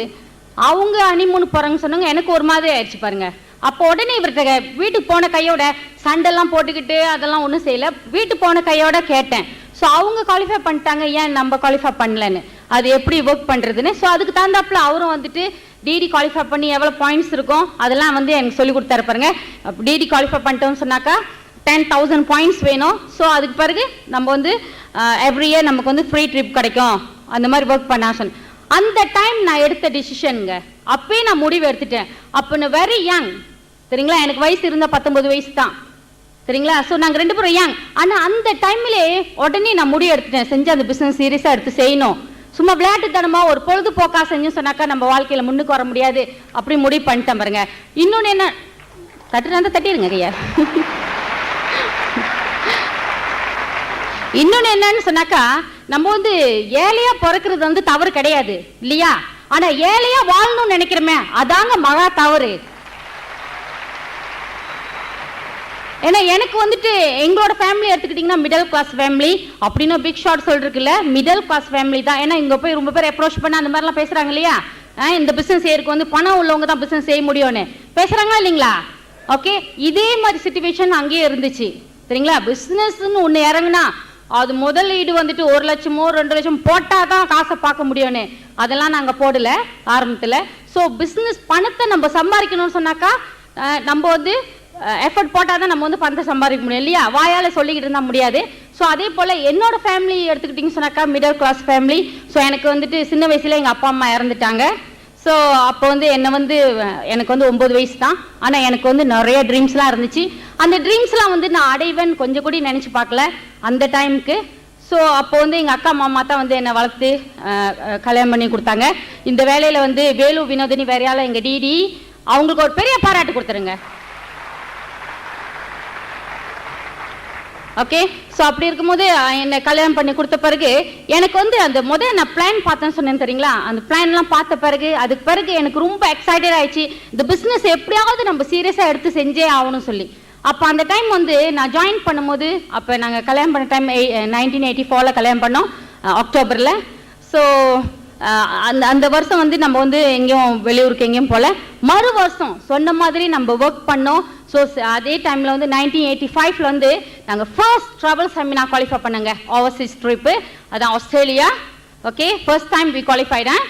அவங்க ஹனிமூனுக்கு போகிறாங்கன்னு சொன்னாங்க. எனக்கு ஒரு மாதிரி ஆயிடுச்சு பாருங்க. அப்போ உடனே இவர்கிட்ட வீட்டுக்கு போன கையோட சண்டெல்லாம் போட்டுக்கிட்டு அதெல்லாம் ஒன்றும் செய்யலை, வீட்டுக்கு போன கையோட கேட்டேன். ஸோ அவங்க குவாலிஃபை பண்ணிட்டாங்க, ஏன் நம்ம குவாலிஃபை பண்ணலன்னு, அது எப்படி ஒர்க் பண்ணுறதுன்னு. ஸோ அதுக்கு தகுந்தாப்புல அவரும் வந்துட்டு டிடி குவாலிஃபை பண்ணி எவ்வளோ பாயிண்ட்ஸ் இருக்கும் அதெல்லாம் வந்து எனக்கு சொல்லி கொடுத்தாரு பாருங்க. டிடி குவாலிஃபை பண்ணிட்டோம்னு சொன்னாக்கா 10,000 பாயிண்ட்ஸ் வேணும். ஸோ அதுக்கு பிறகு நம்ம வந்து எவ்ரி இயர் நமக்கு வந்து ஃப்ரீ ட்ரிப் கிடைக்கும், அந்த மாதிரி ஒர்க் பண்ண சொன்னேன். அந்த டைம் நான் எடுத்த டிசிஷனுங்க. அப்பயே நான் முடிவு எடுத்துட்டேன். அப்போ நான் வெரி யங், சரிங்களா? எனக்கு வயசு இருந்தால் 19 வயசு தான், சரிங்களா? ஸோ நாங்கள் 2 பேரும் யங். ஆனால் அந்த டைம்லே உடனே நான் முடிவு எடுத்துட்டேன், செஞ்சு அந்த பிஸ்னஸ் சீரியஸாக எடுத்து செய்யணும். சும்மா விளையாட்டுத்தனமா ஒரு பொழுதுபோக்கா செஞ்சு சொன்னாக்கா நம்ம வாழ்க்கையில முன்னுக்கு வர முடியாது, அப்படி முடிவு பண்ணிட்டேன் பாருங்க. இன்னொன்னு என்ன, தட்டிடுங்க கையா. இன்னொன்னு என்னன்னு சொன்னாக்கா, நம்ம வந்து ஏழையா பிறக்கிறது வந்து தவறு கிடையாது இல்லையா? ஆனா ஏழையா வாழணும்னு நினைக்கிறோமே அதாங்க மகா தவறு. ஏன்னா எனக்கு வந்துட்டு எங்களோட ஃபேமிலி எடுத்துக்கிட்டிங்கன்னா மிடில் கிளாஸ் ஃபேமிலி அப்படின்னு பிக் ஷாட் சொல்றதுக்குல்ல, மிடில் கிளாஸ் ஃபேமிலி தான். ஏன்னா இங்கே போய் ரொம்ப பேர் அப்ரோச் பண்ண அந்த மாதிரிலாம் பேசுகிறாங்க இல்லையா, இந்த பிஸ்னஸ் செய்யறதுக்கு வந்து பணம் உள்ளவங்க தான் பிஸ்னஸ் செய்ய முடியும்னு பேசுகிறாங்களா இல்லைங்களா? ஓகே, இதே மாதிரி சிச்சுவேஷன் அங்கேயே இருந்துச்சு சரிங்களா. பிஸ்னஸ்ன்னு ஒன்று இறங்குனா அது முதலீடு வந்துட்டு 1 லட்சமோ 2 லட்சம் போட்டால் தான் காசை பார்க்க முடியும்னு, அதெல்லாம் நாங்கள் போடல ஆரம்பத்தில். ஸோ பிஸ்னஸ் பணத்தை நம்ம சம்பாதிக்கணும்னு சொன்னாக்கா நம்ம வந்து எஃபர்ட் போட்டால் தான் நம்ம வந்து பணத்தை சம்பாதிக்க முடியும் இல்லையா, வாயால் சொல்லிக்கிட்டு இருந்தால் முடியாது. ஸோ அதே போல் என்னோட ஃபேமிலி எடுத்துக்கிட்டிங்கன்னு சொன்னாக்கா மிடில் கிளாஸ் ஃபேமிலி. ஸோ எனக்கு வந்துட்டு சின்ன வயசில் எங்கள் அப்பா அம்மா இறந்துட்டாங்க. ஸோ அப்போ வந்து என்னை வந்து எனக்கு வந்து 9 வயசு தான். ஆனால் எனக்கு வந்து நிறைய ட்ரீம்ஸ்லாம் இருந்துச்சு. அந்த ட்ரீம்ஸ்லாம் வந்து நான் அடைவேன் கொஞ்சம் கூட நினச்சி பார்க்கல அந்த டைமுக்கு. ஸோ அப்போ வந்து எங்கள் அக்கா மாமா தான் வந்து என்னை வளர்த்து கல்யாணம் பண்ணி கொடுத்தாங்க. இந்த வேலையில் வந்து வேலு வினோதினி வேறையால் எங்கள் டிடி அவங்களுக்கு ஒரு பெரிய பாராட்டு கொடுத்துருங்க. ஓகே, ஸோ அப்படி இருக்கும்போது என்னை கல்யாணம் பண்ணி கொடுத்த பிறகு எனக்கு வந்து அந்த நான் பிளான் பார்த்தேன்னு சொன்னேன் தெரியுங்களா, அந்த பிளான்லாம் பார்த்த பிறகு அதுக்கு பிறகு எனக்கு ரொம்ப எக்ஸைட்டட் ஆயிடுச்சு. இந்த பிஸ்னஸ் எப்படியாவது நம்ம சீரியஸாக எடுத்து செஞ்சே ஆகணும்னு சொல்லி. அப்போ அந்த டைம் வந்து நான் ஜாயின் பண்ணும்போது, அப்போ நாங்கள் கல்யாணம் பண்ண டைம் 1984 கல்யாணம் பண்ணோம் அக்டோபரில். ஸோ அந்த வருஷம் வந்து நம்ம வந்து எங்கேயும் வெளியூருக்கு எங்கேயும் போகல. மறு வருஷம் சொன்ன மாதிரி நம்ம ஒர்க் பண்ணோம். ஸோ அதே டைமில் வந்து 1985 வந்து நாங்கள் ஃபர்ஸ்ட் ட்ராவல் செமினார் குவாலிஃபை பண்ணங்க, ஓவர்சீஸ் ட்ரிப்பு, அதான் Australia. Okay, first time we qualified.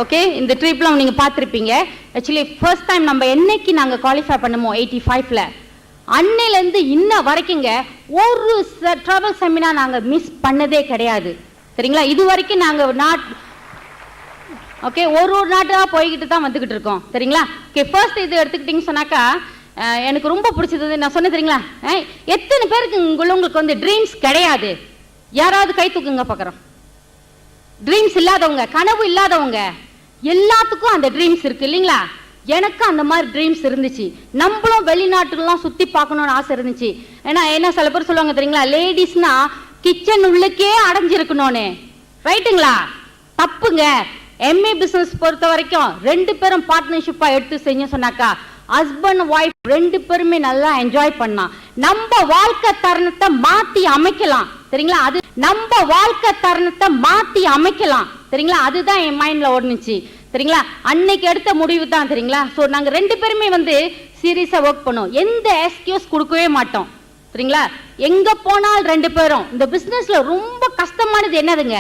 Okay, இந்த ட்ரிப்லாம் நீங்கள் பார்த்துருப்பீங்க. ஆக்சுவலி ஃபர்ஸ்ட் டைம் நம்ம என்னைக்கு நாங்கள் குவாலிஃபை பண்ணுமோ 85ல் அன்னையிலேருந்து இன்ன வரைக்குங்க ஒரு ட்ராவல் செமினார் நாங்கள் மிஸ் பண்ணதே கிடையாது சரிங்களா. இது வரைக்கும் நாங்கள் ஓகே ஒரு நாட்டாக போய்கிட்டு தான் வந்துக்கிட்டு இருக்கோம் சரிங்களா. ஓகே, ஃபர்ஸ்ட் இது எடுத்துக்கிட்டிங்கன்னு சொன்னாக்கா எனக்கு ரொம்ப பிடிச்சது நான் சொன்னேன் தெரியுங்களா, எத்தனை பேருக்கு உங்களுக்கு வந்து ட்ரீம்ஸ் கிடையாது? யாராவது கை தூக்குங்க பார்க்குறோம். ட்ரீம்ஸ் இல்லாதவங்க, கனவு இல்லாதவங்க எல்லாத்துக்கும் அந்த ட்ரீம்ஸ் இருக்கு இல்லைங்களா. எனக்கு அந்த மாதிரி ட்ரீம்ஸ் இருந்துச்சு. நம்மளும் வெளிநாட்டுலாம் சுற்றி பார்க்கணும்னு ஆசை இருந்துச்சு. ஏன்னா சில பேர் சொல்லுவாங்க தெரியுங்களா, லேடிஸ்னா கிச்சன் உள்ளுக்கே அடைஞ்சிருக்கணும்னு. ரைட்டுங்களா? தப்புங்க. எம்ஏ பிஸ்னஸ் பொறுத்த வரைக்கும் 2 பேரும் பார்ட்னர்ஷிப்பாக எடுத்து செஞ்சு சொன்னாக்கா ஹஸ்பண்ட் ஒய்ஃப் 2 பேருமே நல்லா என்ஜாய் பண்ணலாம். நம்ம வாழ்க்கை தருணத்தை மாற்றி அமைக்கலாம் சரிங்களா. அது நம்ம வாழ்க்கை தருணத்தை மாற்றி அமைக்கலாம் சரிங்களா. அதுதான் என் மைண்டில் ஓடுனுச்சு சரிங்களா. அன்னைக்கு எடுத்த முடிவு தான் சரிங்களா. ஸோ நாங்கள் 2 பேருமே வந்து சீரியஸாக ஒர்க் பண்ணோம். எந்த எக்ஸ்கியூஸ் கொடுக்கவே மாட்டோம் சரிங்களா. எங்கே போனாலும் 2 பேரும். இந்த பிஸ்னஸில் ரொம்ப கஷ்டமானது என்னதுங்க,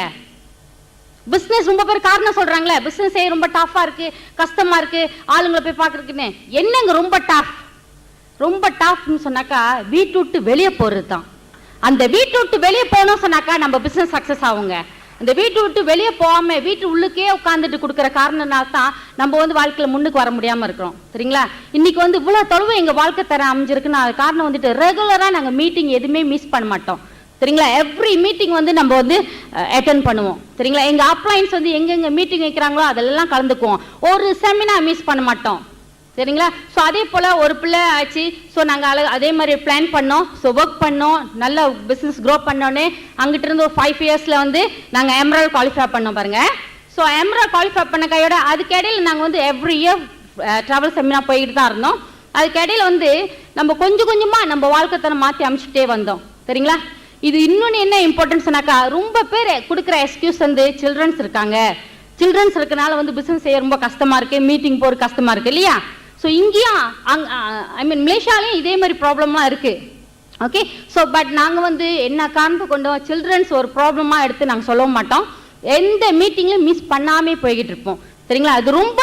பிஸ்னஸ் ரொம்ப பேர் காரணம் சொல்கிறாங்களே, பிஸ்னஸ் செய்ய ரொம்ப டஃப்பாக இருக்குது, கஷ்டமாக இருக்குது, ஆளுங்களை போய் பார்க்குறதுக்குன்னு. என்னங்க ரொம்ப டஃப்னு சொன்னாக்கா வீட்டு விட்டு வெளியே போகிறது தான். அந்த வீட்டு விட்டு வெளியே போகணும்னு சொன்னாக்கா நம்ம பிஸ்னஸ் சக்ஸஸ் ஆகுங்க. அந்த வீட்டு விட்டு வெளியே போகாம வீட்டு உள்ளுக்கே உட்காந்துட்டு கொடுக்குற காரணனால தான் நம்ம வந்து வாழ்க்கையில் முன்னுக்கு வர முடியாமல் இருக்கிறோம் சரிங்களா. இன்னைக்கு வந்து இவ்வளோ தொலைவு எங்கள் வாழ்க்கை தர அமைஞ்சிருக்குன்னு அது காரணம் வந்துட்டு ரெகுலராக நாங்கள் மீட்டிங் எதுவுமே மிஸ் பண்ண மாட்டோம் சரிங்களா. எவ்ரி மீட்டிங் வந்து நம்ம வந்து அட்டென்ட் பண்ணுவோம் சரிங்களா. எங்கள் அப்ளைன்ஸ் வந்து எங்கெங்கே மீட்டிங் வைக்கிறாங்களோ அதெல்லாம் கலந்துக்குவோம். ஒரு செமினார் மிஸ் பண்ண மாட்டோம் சரிங்களா. ஸோ அதே போல் ஒரு பிள்ளை ஆச்சு. ஸோ நாங்கள் அதே மாதிரி பிளான் பண்ணோம். ஸோ ஒர்க் பண்ணோம், நல்ல பிஸ்னஸ் க்ரோ பண்ணோன்னே அங்கிட்ட இருந்து ஒரு 5 இயர்ஸில் வந்து நாங்கள் எம்ராய்ட் குவாலிஃபை பண்ணோம் பாருங்க. ஸோ எம்ராய்ட் குவாலிஃபை பண்ண கையோட அதுக்கு இடையில நாங்கள் வந்து எவ்ரி இயர் ட்ராவல் செமினார் போய்கிட்டு தான் இருந்தோம். அதுக்கு இடையில வந்து நம்ம கொஞ்சம் கொஞ்சமாக நம்ம வாழ்க்கை தரம் மாற்றி அமைச்சிட்டே வந்தோம் சரிங்களா. இது இன்னொன்று என்ன இம்பார்ட்டன்ஸ் சொன்னாக்கா, ரொம்ப பேர் கொடுக்குற எக்ஸ்கியூஸ் வந்து சில்ட்ரன்ஸ் இருக்காங்க, சில்ட்ரன்ஸ் இருக்கனால வந்து பிஸ்னஸ் செய்ய ரொம்ப கஷ்டமாக இருக்குது, மீட்டிங் போகிற கஷ்டமாக இருக்குது இல்லையா. ஸோ இங்கேயும் ஐ மீன் மலேசியாலையும் இதே மாதிரி ப்ராப்ளம்லாம் இருக்குது. ஓகே, ஸோ பட் நாங்கள் வந்து என்ன காரணத்தை கொண்டோம், சில்ட்ரன்ஸ் ஒரு ப்ராப்ளமாக எடுத்து நாங்கள் சொல்ல மாட்டோம். எந்த மீட்டிங்லையும் மிஸ் பண்ணாமே போய்கிட்டு இருப்போம் சரிங்களா. அது ரொம்ப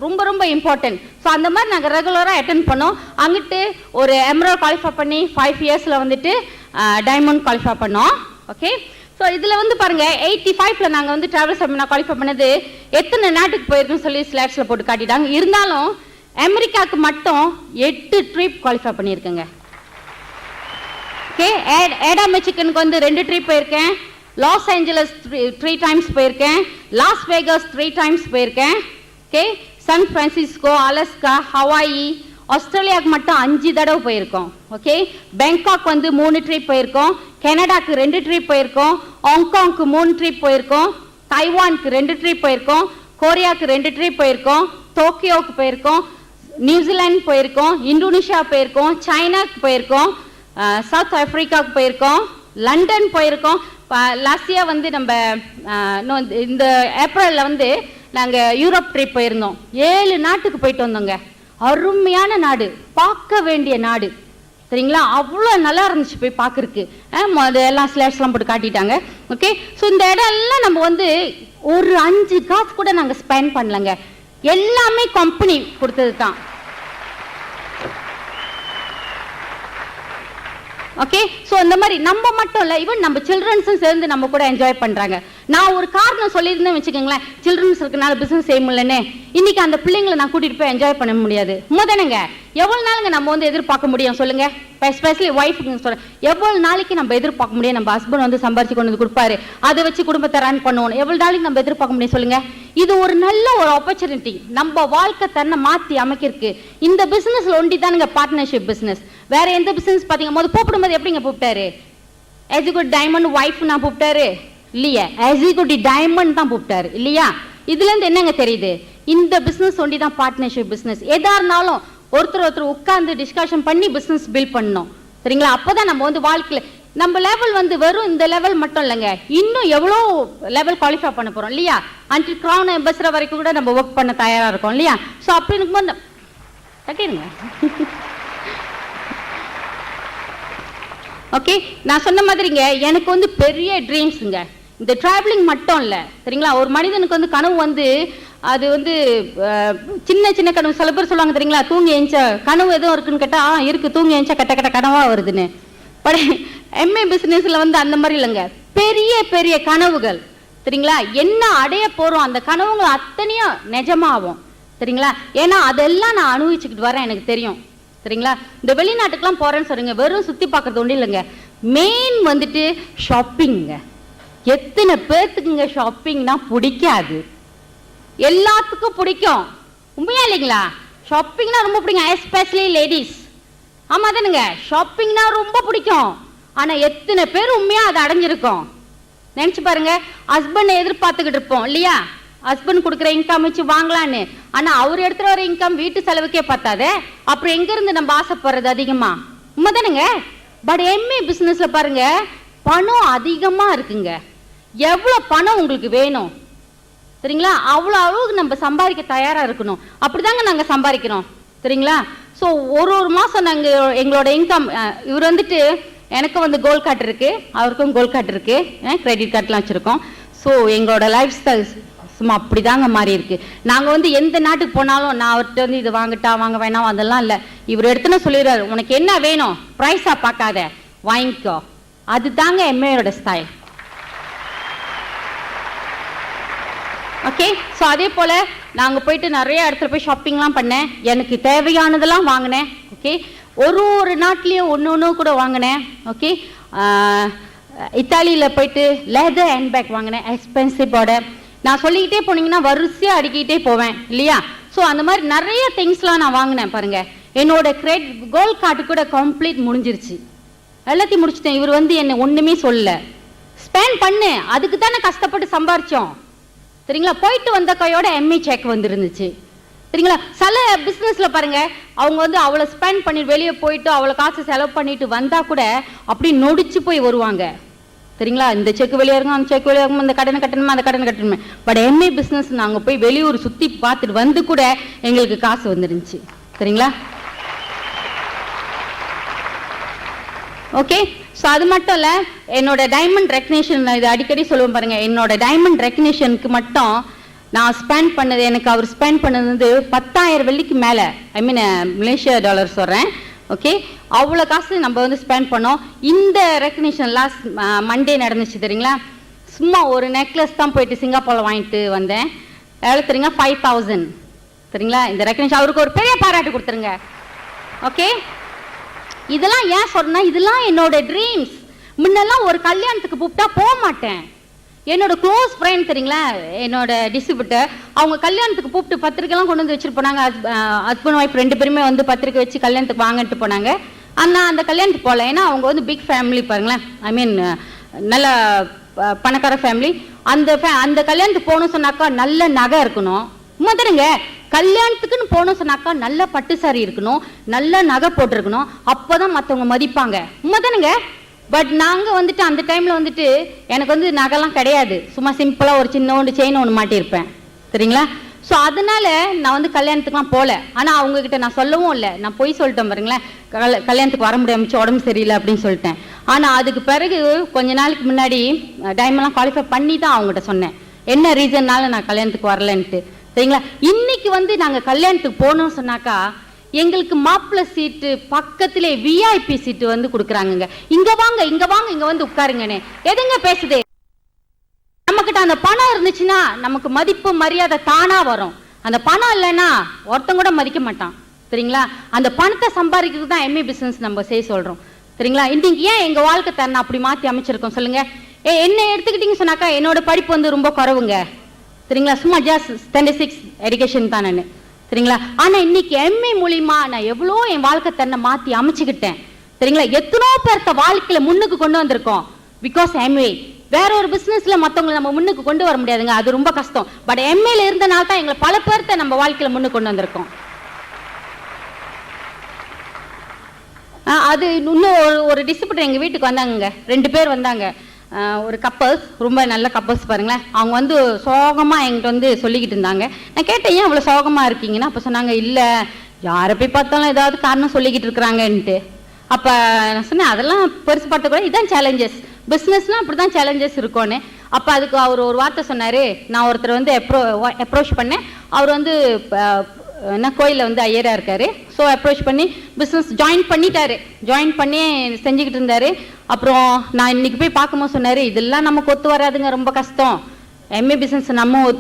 ரொம்ப ரொம்ப இம்பார்ட்டன்ட். ஸோ அந்த மாதிரி நாங்கள் ரெகுலராக அட்டென்ட் பண்ணோம். அங்கிட்டு ஒரு எம்ராய்ட் குவாலிஃபை பண்ணி 5 இயர்ஸில் வந்துட்டு டைமண்ட் குவாலிஃபை பண்ணோம். ஓகே, ஸோ இதில் வந்து பாருங்கள் 85ல் நாங்கள் வந்து ட்ராவல் செமினார் குவாலிஃபை பண்ணது எத்தனை நாட்டுக்கு போயிருக்குன்னு சொல்லி ஸ்லைட்ஸில் போட்டு காட்டிட்டாங்க. இருந்தாலும் அமெரிக்காவுக்கு மட்டும் 8 ட்ரிப் குவாலிஃபை பண்ணியிருக்கேங்க. ஓகே, ஏடாமே சிக்கனுக்கு வந்து 2 ட்ரிப் போயிருக்கேன், லாஸ் ஏஞ்சலஸ் 3 டைம்ஸ் போயிருக்கேன், லாஸ் வேகஸ் 3 டைம்ஸ் போயிருக்கேன். Okay, San Francisco, Alaska, Hawaii, ஆஸ்திரேலியாவுக்கு மட்டும் 5 தடவை போயிருக்கோம். ஓகே, பேங்காக் வந்து 3 ட்ரிப் போயிருக்கோம், கனடாக்கு 2 ட்ரிப் போயிருக்கோம், ஹாங்காங்க்கு 3 ட்ரிப் போயிருக்கோம், தைவானுக்கு 2 ட்ரிப் போயிருக்கோம், கொரியாவுக்கு 2 ட்ரிப் போயிருக்கோம், டோக்கியோவுக்கு போயிருக்கோம், நியூசிலாந்து போயிருக்கோம், இந்தோனேஷியா போயிருக்கோம், சைனாக்கு போயிருக்கோம், சவுத் ஆப்பிரிக்காவுக்கு போயிருக்கோம், லண்டன் போயிருக்கோம். லாஸ்ட் இயர் வந்து நம்ம இந்த ஏப்ரலில் வந்து நாங்கள் யூரோப் ட்ரிப் போயிருந்தோம். 7 நாட்டுக்கு போயிட்டு வந்தோங்க. அருமையான நாடு, பார்க்க வேண்டிய நாடு. சரிங்களா, அவ்வளோ நல்லா இருந்துச்சு போய் பார்க்கறதுக்கு. எல்லாம் ஸ்லேட்ஸ்லாம் போட்டு காட்டிட்டாங்க. ஓகே, ஸோ இந்த இடம் எல்லாம் நம்ம வந்து ஒரு 5 காசு கூட நாங்கள் ஸ்பெண்ட் பண்ணலங்க. எல்லாமே கம்பெனி கொடுத்தது தான். ஓகே, ஸோ இந்த மாதிரி நம்ம மட்டும் இல்லை, ஈவன் நம்ம சில்ட்ரன்ஸும் சேர்ந்து நம்ம கூட என்ஜாய் பண்ணுறாங்க. நான் ஒரு காரணம் சொல்லியிருந்தேன் வச்சுக்கோங்களேன், சில்ட்ரன்ஸ் இருக்கனால பிஸ்னஸ் செய்ய முடியலன்னு. இன்னைக்கு அந்த பிள்ளைங்களை நான் கூட்டிகிட்டு போய் என்ஜாய் பண்ண முடியாது. முதனுங்க எவ்வளோ நாளுங்க நம்ம வந்து எதிர்பார்க்க முடியும் சொல்லுங்க? எஸ்பெஷலி ஒய்ஃபுக்கு சொல்கிறேன், எவ்வளோ நாளைக்கு நம்ம எதிர்பார்க்க முடியும்? நம்ம ஹஸ்பண்ட் வந்து சம்பாரிச்சு கொண்டு வந்து கொடுப்பாரு, அதை வச்சு குடும்பத்தை ரன் பண்ணுவோம். எவ்வளோ நாளைக்கு நம்ம எதிர்பார்க்க முடியும் சொல்லுங்க? இது ஒரு நல்ல ஒரு ஆப்பர்ச்சுனிட்டி, நம்ம வாழ்க்கை தன்னை மாற்றி அமைக்கிறதுக்கு. இந்த பிஸ்னஸ்ல ஒண்டி தானுங்க பார்ட்னர்ஷிப் பிஸ்னஸ். வேற எந்த பிசினஸ் பாத்தீங்க போது கூப்பிடும்போது எப்படிங்க கூப்பிட்டாரு? எக்ஸிக்யூட்டிவ் டைமண்ட் ஒய்ஃப் நான் கூப்பிட்டாரு இல்லையா? எக்ஸிக்யூட்டிவ் டைமண்ட் தான் கூப்பிட்டாரு இல்லையா? இதுல இருந்து என்னங்க தெரியுது? இந்த பிசினஸ் ஒண்டி தான் பார்ட்னர்ஷிப் பிசினஸ். எதா இருந்தாலும் ஒருத்தர் உட்கார்ந்து டிஸ்கஷன் பண்ணி பிசினஸ் பில்ட் பண்ணணும். சரிங்களா? அப்பதான் நம்ம வந்து வாழ்க்கையில நம்ம லெவல் வந்து வெறும் இந்த லெவல் மட்டும் இல்லைங்க, இன்னும் எவ்வளோ லெவல் குவாலிஃபை பண்ண போறோம் இல்லையா? அன்டில் கிரவுன் அம்பாசிடர் வரைக்கும் கூட நம்ம ஒர்க் பண்ண தயாரா இருக்கோம் இல்லையா? ஸோ அப்படி இருக்கும்போது கட்டிடுங்க. ஓகே, நான் சொன்ன மாதிரிங்க எனக்கு வந்து பெரிய ட்ரீம்ஸுங்க. இந்த டிராவலிங் மட்டும் இல்லை சரிங்களா? ஒரு மனிதனுக்கு வந்து கனவு வந்து அது வந்து சின்ன சின்ன கனவு. சில பேர் சொல்லுவாங்க தெரியுங்களா, தூங்கி எழுந்த கனவு எதுவும் இருக்குன்னு கேட்டால் இருக்கு, தூங்கி எழுந்தா கட்ட கட்ட கனவா வருதுன்னு. பட் எம்ஏ பிஸ்னஸ்ல வந்து அந்த மாதிரி இல்லைங்க, பெரிய பெரிய கனவுகள் சரிங்களா? என்ன அடைய போறோம் அந்த கனவுகள் அத்தனையும் நிஜமாகும் சரிங்களா? ஏன்னா அதெல்லாம் நான் அனுபவிச்சுக்கிட்டு வரேன், எனக்கு தெரியும் சரிங்களா? இந்த வெளிநாட்டுக்கெல்லாம் போறேன்னு சொல்றீங்க, வெறும் சுத்தி பார்க்கறது ஒன்றும் இல்லைங்க, மெயின் வந்துட்டு ஷாப்பிங்க. எத்தனை பேர்த்துக்குங்க ஷாப்பிங்னா பிடிக்காது? எல்லாத்துக்கும் பிடிக்கும், உண்மையா இல்லைங்களா? ஷாப்பிங்னா ரொம்ப பிடிக்கும், எஸ்பெஷலி லேடிஸ். ஆமா தானுங்க, ஷாப்பிங்னா ரொம்ப பிடிக்கும். ஆனா எத்தனை பேர் உண்மையா அதை அடைஞ்சிருக்கோம்? நினைச்சு பாருங்க. ஹஸ்பண்ட் எதிர்பார்த்துக்கிட்டு இருப்போம் இல்லையா? ஹஸ்பண்ட் கொடுக்குற இன்கம் வச்சு வாங்கலான்னு. ஆனா அவர் எடுத்துட்டு வர இன்கம் வீட்டு செலவுக்கே பார்த்தாதே, அப்புறம் எங்க இருந்து நம்ம ஆசைப்படுறது அதிகமா? உண்மைதானுங்க. பட் எம்ஏ பிசினஸ்ல பாருங்க, பணம் அதிகமா இருக்குங்க. எவ்வளவு பணம் உங்களுக்கு வேணும் சரிங்களா? அவ்வளவு அளவுக்கு நம்ம சம்பாதிக்க தயாரா இருக்கணும். அப்படிதாங்க நாங்க சம்பாதிக்கிறோம் சரிங்களா? ஸோ ஒரு மாசம் நாங்க எங்களோட இன்கம், இவர் வந்துட்டு எனக்கு வந்து கோல்ட் கார்டு இருக்கு, அவருக்கும் கோல்ட் கார்டு இருக்கு, கிரெடிட் கார்டுலாம் வச்சிருக்கோம். ஸோ எங்களோட லைஃப் ஸ்டைல் சும்மா அப்படிதாங்க மாறி இருக்கு. நாங்க வந்து எந்த நாட்டுக்கு போனாலும் நான் அவர்கிட்ட வந்து இது வாங்கட்டா வாங்க வேணாம் அதெல்லாம் இல்லை, இவர் எடுத்துன்னு சொல்லிடுறாரு, உனக்கு என்ன வேணும் ப்ரைஸா பார்க்காத வாங்கிக்கோ. அதுதாங்க எம்ஏயோட ஸ்டைல். ஓகே, ஸோ அதே போல நாங்கள் போயிட்டு நிறைய இடத்துல போய் ஷாப்பிங்லாம் பண்ணேன், எனக்கு தேவையானதெல்லாம் வாங்கினேன். ஓகே, ஒரு நாட்டிலையும் ஒன்று கூட வாங்கினேன். ஓகே, இத்தாலியில் போயிட்டு லெதர் ஹேண்ட்பேக் வாங்கினேன், எக்ஸ்பென்சிவோட. நான் சொல்லிக்கிட்டே போனீங்கன்னா வரிசையாக அடிக்கிட்டே போவேன் இல்லையா? ஸோ அந்த மாதிரி நிறைய திங்ஸ்லாம் நான் வாங்கினேன் பாருங்க. என்னோட கோல்ட் கார்டு கூட கம்ப்ளீட் முடிஞ்சிருச்சு, எல்லாத்தையும் முடிச்சிட்டேன். இவர் வந்து என்ன ஒன்றுமே சொல்லல, ஸ்பெண்ட் பண்ணு, அதுக்கு தானே கஷ்டப்பட்டு சம்பாரிச்சோம் சரிங்களா? போயிட்டு வந்த கையோட எம்ஏ செக் வந்துருந்துச்சு சரிங்களா? சில பிஸ்னஸ்ல பாருங்க, அவங்க வந்து அவ்வளோ ஸ்பெண்ட் பண்ணி வெளியே போயிட்டு அவ்வளோ காசு செலவு பண்ணிட்டு வந்தா கூட அப்படி நொடிச்சு போய் வருவாங்க சரிங்களா? இந்த செக் வெளியே இருக்கும், அந்த செக் வெளியே இருக்கும், இந்த கடனை கட்டணுமா அந்த கடனை கட்டணுமே. பட் எம்ஏ பிஸ்னஸ் நாங்கள் போய் வெளியூர் சுற்றி பார்த்துட்டு வந்து கூட எங்களுக்கு காசு வந்துருந்துச்சு சரிங்களா? ஓகே, ஸோ அது மட்டும் இல்லை, என்னோட டைமண்ட் ரெக்கக்னிஷன், இது அடிக்கடி சொல்லுவேன் பாருங்க, என்னோட டைமண்ட் ரெக்கக்னிஷனுக்கு மட்டும் நான் ஸ்பெண்ட் பண்ணது, எனக்கு அவர் ஸ்பெண்ட் பண்ணது வந்து 10,000 வெள்ளிக்கு மேலே, ஐ மீன் மலேசியா டாலர் சொல்கிறேன். ஓகே, அவ்வளோ காசு நம்ம வந்து ஸ்பெண்ட் பண்ணோம். இந்த ரெக்கக்னிஷன் லாஸ்ட் மண்டே நடந்துச்சு தெரியுங்களா? சும்மா ஒரு நெக்லஸ் தான் போயிட்டு சிங்கப்பூரில் வாங்கிட்டு வந்தேன். எவ்வளோ தெரியுங்க? 5,000 சரிங்களா? இந்த ரெக்கக்னிஷன் அவருக்கு ஒரு பெரிய பாராட்டு கொடுத்துருங்க. ஓகே, இதெல்லாம் ஏன் சொன்னா, இதெல்லாம் என்னோட ட்ரீம்ஸ். முன்னெல்லாம் ஒரு கல்யாணத்துக்கு கூப்பிட்டா போக மாட்டேன். என்னோட க்ளோஸ் ஃப்ரெண்ட் தெரியுங்களா, என்னோட டிஸ்ட்ரிபியூட்டர், அவங்க கல்யாணத்துக்கு கூப்பிட்டு பத்திரிக்கைலாம் கொண்டு வந்து வச்சுட்டு போனாங்க. ஹஸ்பண்ட் ஒய்ஃப் 2 பேருமே வந்து பத்திரிக்கை வச்சு கல்யாணத்துக்கு வாங்கிட்டு போனாங்க. ஆனால் அந்த கல்யாணத்துக்கு போகல, ஏன்னா அவங்க வந்து பிக் ஃபேமிலி பாருங்களேன், ஐ மீன் நல்ல பணக்கார ஃபேமிலி. அந்த கல்யாணத்துக்கு போகணும்னு சொன்னாக்கா நல்ல நகை இருக்கணும். முதலுங்க கல்யாணத்துக்குன்னு போகணும் சொன்னாக்கா நல்ல பட்டு சாரி இருக்கணும், நல்ல நகை போட்டிருக்கணும், அப்போதான் மற்றவங்க மதிப்பாங்க. உண்மைதானுங்க? பட் நாங்கள் வந்துட்டு அந்த டைமில் வந்துட்டு எனக்கு வந்து நகைலாம் கிடையாது, சும்மா சிம்பிளாக ஒரு சின்ன செயின் ஒன்று மாட்டியிருப்பேன். சரிங்களா? ஸோ அதனால நான் வந்து கல்யாணத்துக்குலாம் போகல. ஆனால் அவங்கக்கிட்ட நான் சொல்லவும் இல்லை, நான் போய் சொல்லிட்டேன் பாருங்களேன், கல்யாணத்துக்கு வர முடியாமச்சு, உடம்பு சரியில்லை அப்படின்னு சொல்லிட்டேன். ஆனால் அதுக்கு பிறகு கொஞ்ச நாளைக்கு முன்னாடி டைமெல்லாம் குவாலிஃபை பண்ணி தான் அவங்ககிட்ட சொன்னேன் என்ன ரீசன்னால நான் கல்யாணத்துக்கு வரலன்ட்டு. சரிங்களா? இன்னைக்கு வந்து நாங்கள் கல்யாணத்துக்கு போகணும்னு சொன்னாக்கா எங்களுக்கு மாப்பிள்ளை சீட்டு பக்கத்திலே விஐபி சீட்டு வந்து கொடுக்குறாங்க. இங்க வாங்க இங்க வாங்க இங்க வந்து உட்காருங்கன்னு எதுங்க பேசுது? நம்மகிட்ட அந்த பணம் இருந்துச்சுன்னா நமக்கு மதிப்பு மரியாதை தானா வரும். அந்த பணம் இல்லைன்னா ஒருத்தங்க கூட மதிக்க மாட்டான். சரிங்களா? அந்த பணத்தை சம்பாதிக்கிறது தான் எம்ஏ பிசினஸ் நம்ம செய்ய சொல்றோம். சரிங்களா? இன்னைக்கு ஏன் எங்க வாழ்க்கை தரணும் அப்படி மாத்தி அமைச்சிருக்கோம் சொல்லுங்க? என்ன எடுத்துக்கிட்டீங்க சொன்னாக்கா என்னோட படிப்பு வந்து ரொம்ப குறவுங்க. சரிங்களா? சும்மா ஜஸ்ட் 26 எஜுகேஷன் தான் நான். சரிங்களா? ஆனா இன்னைக்கு எம்ஏ மூலியமா நான் எவ்வளோ என் வாழ்க்கை தன்னை மாத்தி அமைச்சுக்கிட்டேன். சரிங்களா? எத்தனோ பேர்த்த வாழ்க்கையில முன்னுக்கு கொண்டு வந்திருக்கோம் பிகாஸ் எம்ஏ. வேற ஒரு பிசினஸ்ல மத்தவங்களை நம்ம முன்னுக்கு கொண்டு வர முடியாதுங்க, அது ரொம்ப கஷ்டம். பட் எம்ஏல இருந்தனால தான் எங்களை பல பேர்த்த நம்ம வாழ்க்கையில முன்னுக்கு கொண்டு வந்திருக்கோம். அது இன்னும் ஒரு டிஸ்ட்ரிபியூட்டர் எங்க வீட்டுக்கு வந்தாங்க, 2 பேர் வந்தாங்க. ஒரு கப்பல்ஸ், ரொம்ப நல்ல கப்பல்ஸ் பாருங்களேன். அவங்க வந்து சோகமா என்கிட்ட வந்து சொல்லிக்கிட்டு இருந்தாங்க. நான் கேட்டேன் ஏன் அவ்வளோ சோகமா இருக்கீங்கன்னா, அப்போ சொன்னாங்க இல்லை யாரை போய் பார்த்தாலும் ஏதாவது காரணம் சொல்லிக்கிட்டு இருக்கிறாங்கன்ட்டு. அப்போ நான் சொன்னேன் அதெல்லாம் பெருசு பார்த்த கூட இதுதான் சேலஞ்சஸ், பிஸ்னஸ்னால் அப்படி தான் சேலஞ்சஸ் இருக்கும்னு. அப்போ அதுக்கு அவர் ஒரு வார்த்தை சொன்னார். நான் ஒருத்தர் வந்து அப்ரோச் பண்ணேன். அவர் வந்து என்ன கோயிலில் வந்து ஐயராக இருக்காரு. ஸோ அப்ரோச் பண்ணி பிஸ்னஸ் ஜாயின் பண்ணிட்டாரு. ஜாயின் பண்ணி செஞ்சுக்கிட்டு இருந்தாரு. அப்புறம் நான் இன்னைக்கு போய் பார்க்கும்போது சொன்னார் இதெல்லாம் நமக்கு ஒத்து வராதுங்க, ரொம்ப கஷ்டம், எம்ஏ பிஸ்னஸ்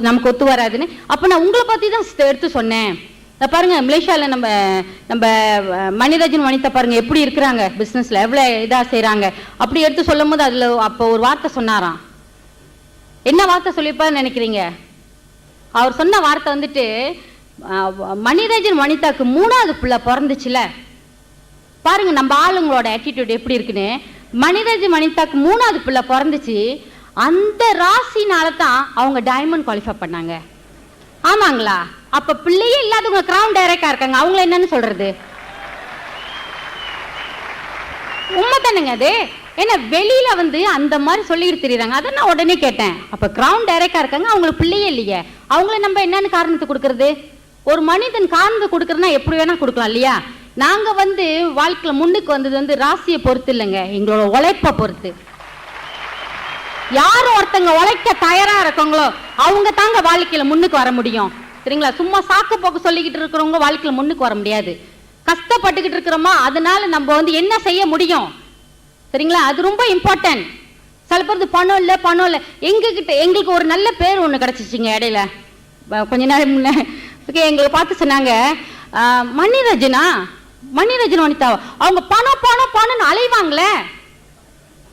நமக்கு ஒத்து வராதுன்னு. அப்போ நான் உங்களை பற்றி தான் எடுத்து சொன்னேன். பாருங்க மலேசியாவில் நம்ம மணிராஜன் வனிதா பாருங்க எப்படி இருக்கிறாங்க, பிஸ்னஸில் எவ்வளோ இதாக செய்கிறாங்க. அப்படி எடுத்து சொல்லும் போது அதில் அப்போ ஒரு வார்த்தை சொன்னாராம். என்ன வார்த்தை சொல்லியிருப்பாருன்னு நினைக்கிறீங்க? அவர் சொன்ன வார்த்தை வந்துட்டு மணிராஜன் வனிதாக்கு 3வது பிள்ளை பிறந்துச்சுல பாருங்க நம்ம ஆளுங்களோட ஆட்டிடியூட் எப்படி இருக்குன்னு. மணிராஜன் வனிதாக்கு 3வது பிள்ளை பிறந்துச்சு, அந்த ராசினால தான் அவங்க டைமண்ட் குவாலிஃபை பண்ணாங்க. ஆமாங்களா? அப்ப பிள்ளையே இல்லாதவங்க கிரவுன் டைரக்டா இருக்காங்க, அவங்கள என்னன்னு சொல்றது? உண்மை தானுங்க அது. ஏன்னா வெளியில வந்து அந்த மாதிரி சொல்லிட்டு தெரியுறாங்க. அதை நான் உடனே கேட்டேன், அப்ப கிரவுன் டைரக்டா இருக்காங்க, அவங்களுக்கு பிள்ளையே இல்லையே, அவங்கள நம்ம என்னன்னு காரணத்தை கொடுக்கறது? ஒரு மனிதன் காரணத்தை கொடுக்கறதுனா எப்படி வேணா கொடுக்கலாம் இல்லையா? நாங்க வந்து வாழ்க்கையில முன்னுக்கு வந்தது வந்து ராசியை பொறுத்து இல்லைங்க, எங்களோட உழைப்பை பொறுத்து. யாரும் ஒருத்தங்க உழைக்க தயாரா இருக்காங்களோ அவங்க தாங்க வாழ்க்கையில முன்னுக்கு வர முடியும். சரிங்களா? சும்மா சாக்கு போக்கு சொல்லிக்கிட்டு இருக்கிறவங்க வாழ்க்கையில முன்னுக்கு வர முடியாது. கஷ்டப்பட்டுக்கிட்டு இருக்கிறோமா, அதனால நம்ம வந்து என்ன செய்ய முடியும்? சரிங்களா? அது ரொம்ப இம்பார்ட்டன்ட். சில பேருக்கு பணம் இல்லை பணம் இல்லை. எங்களுக்கு ஒரு நல்ல பேர் ஒன்று கிடைச்சிச்சிங்க இடையில கொஞ்ச நேரம் முன்ன. எங்களை பார்த்து சொன்னாங்க மணிராஜன் வனிதாவா, அவங்க பணம் பணம் பணம்னு அலைவாங்களே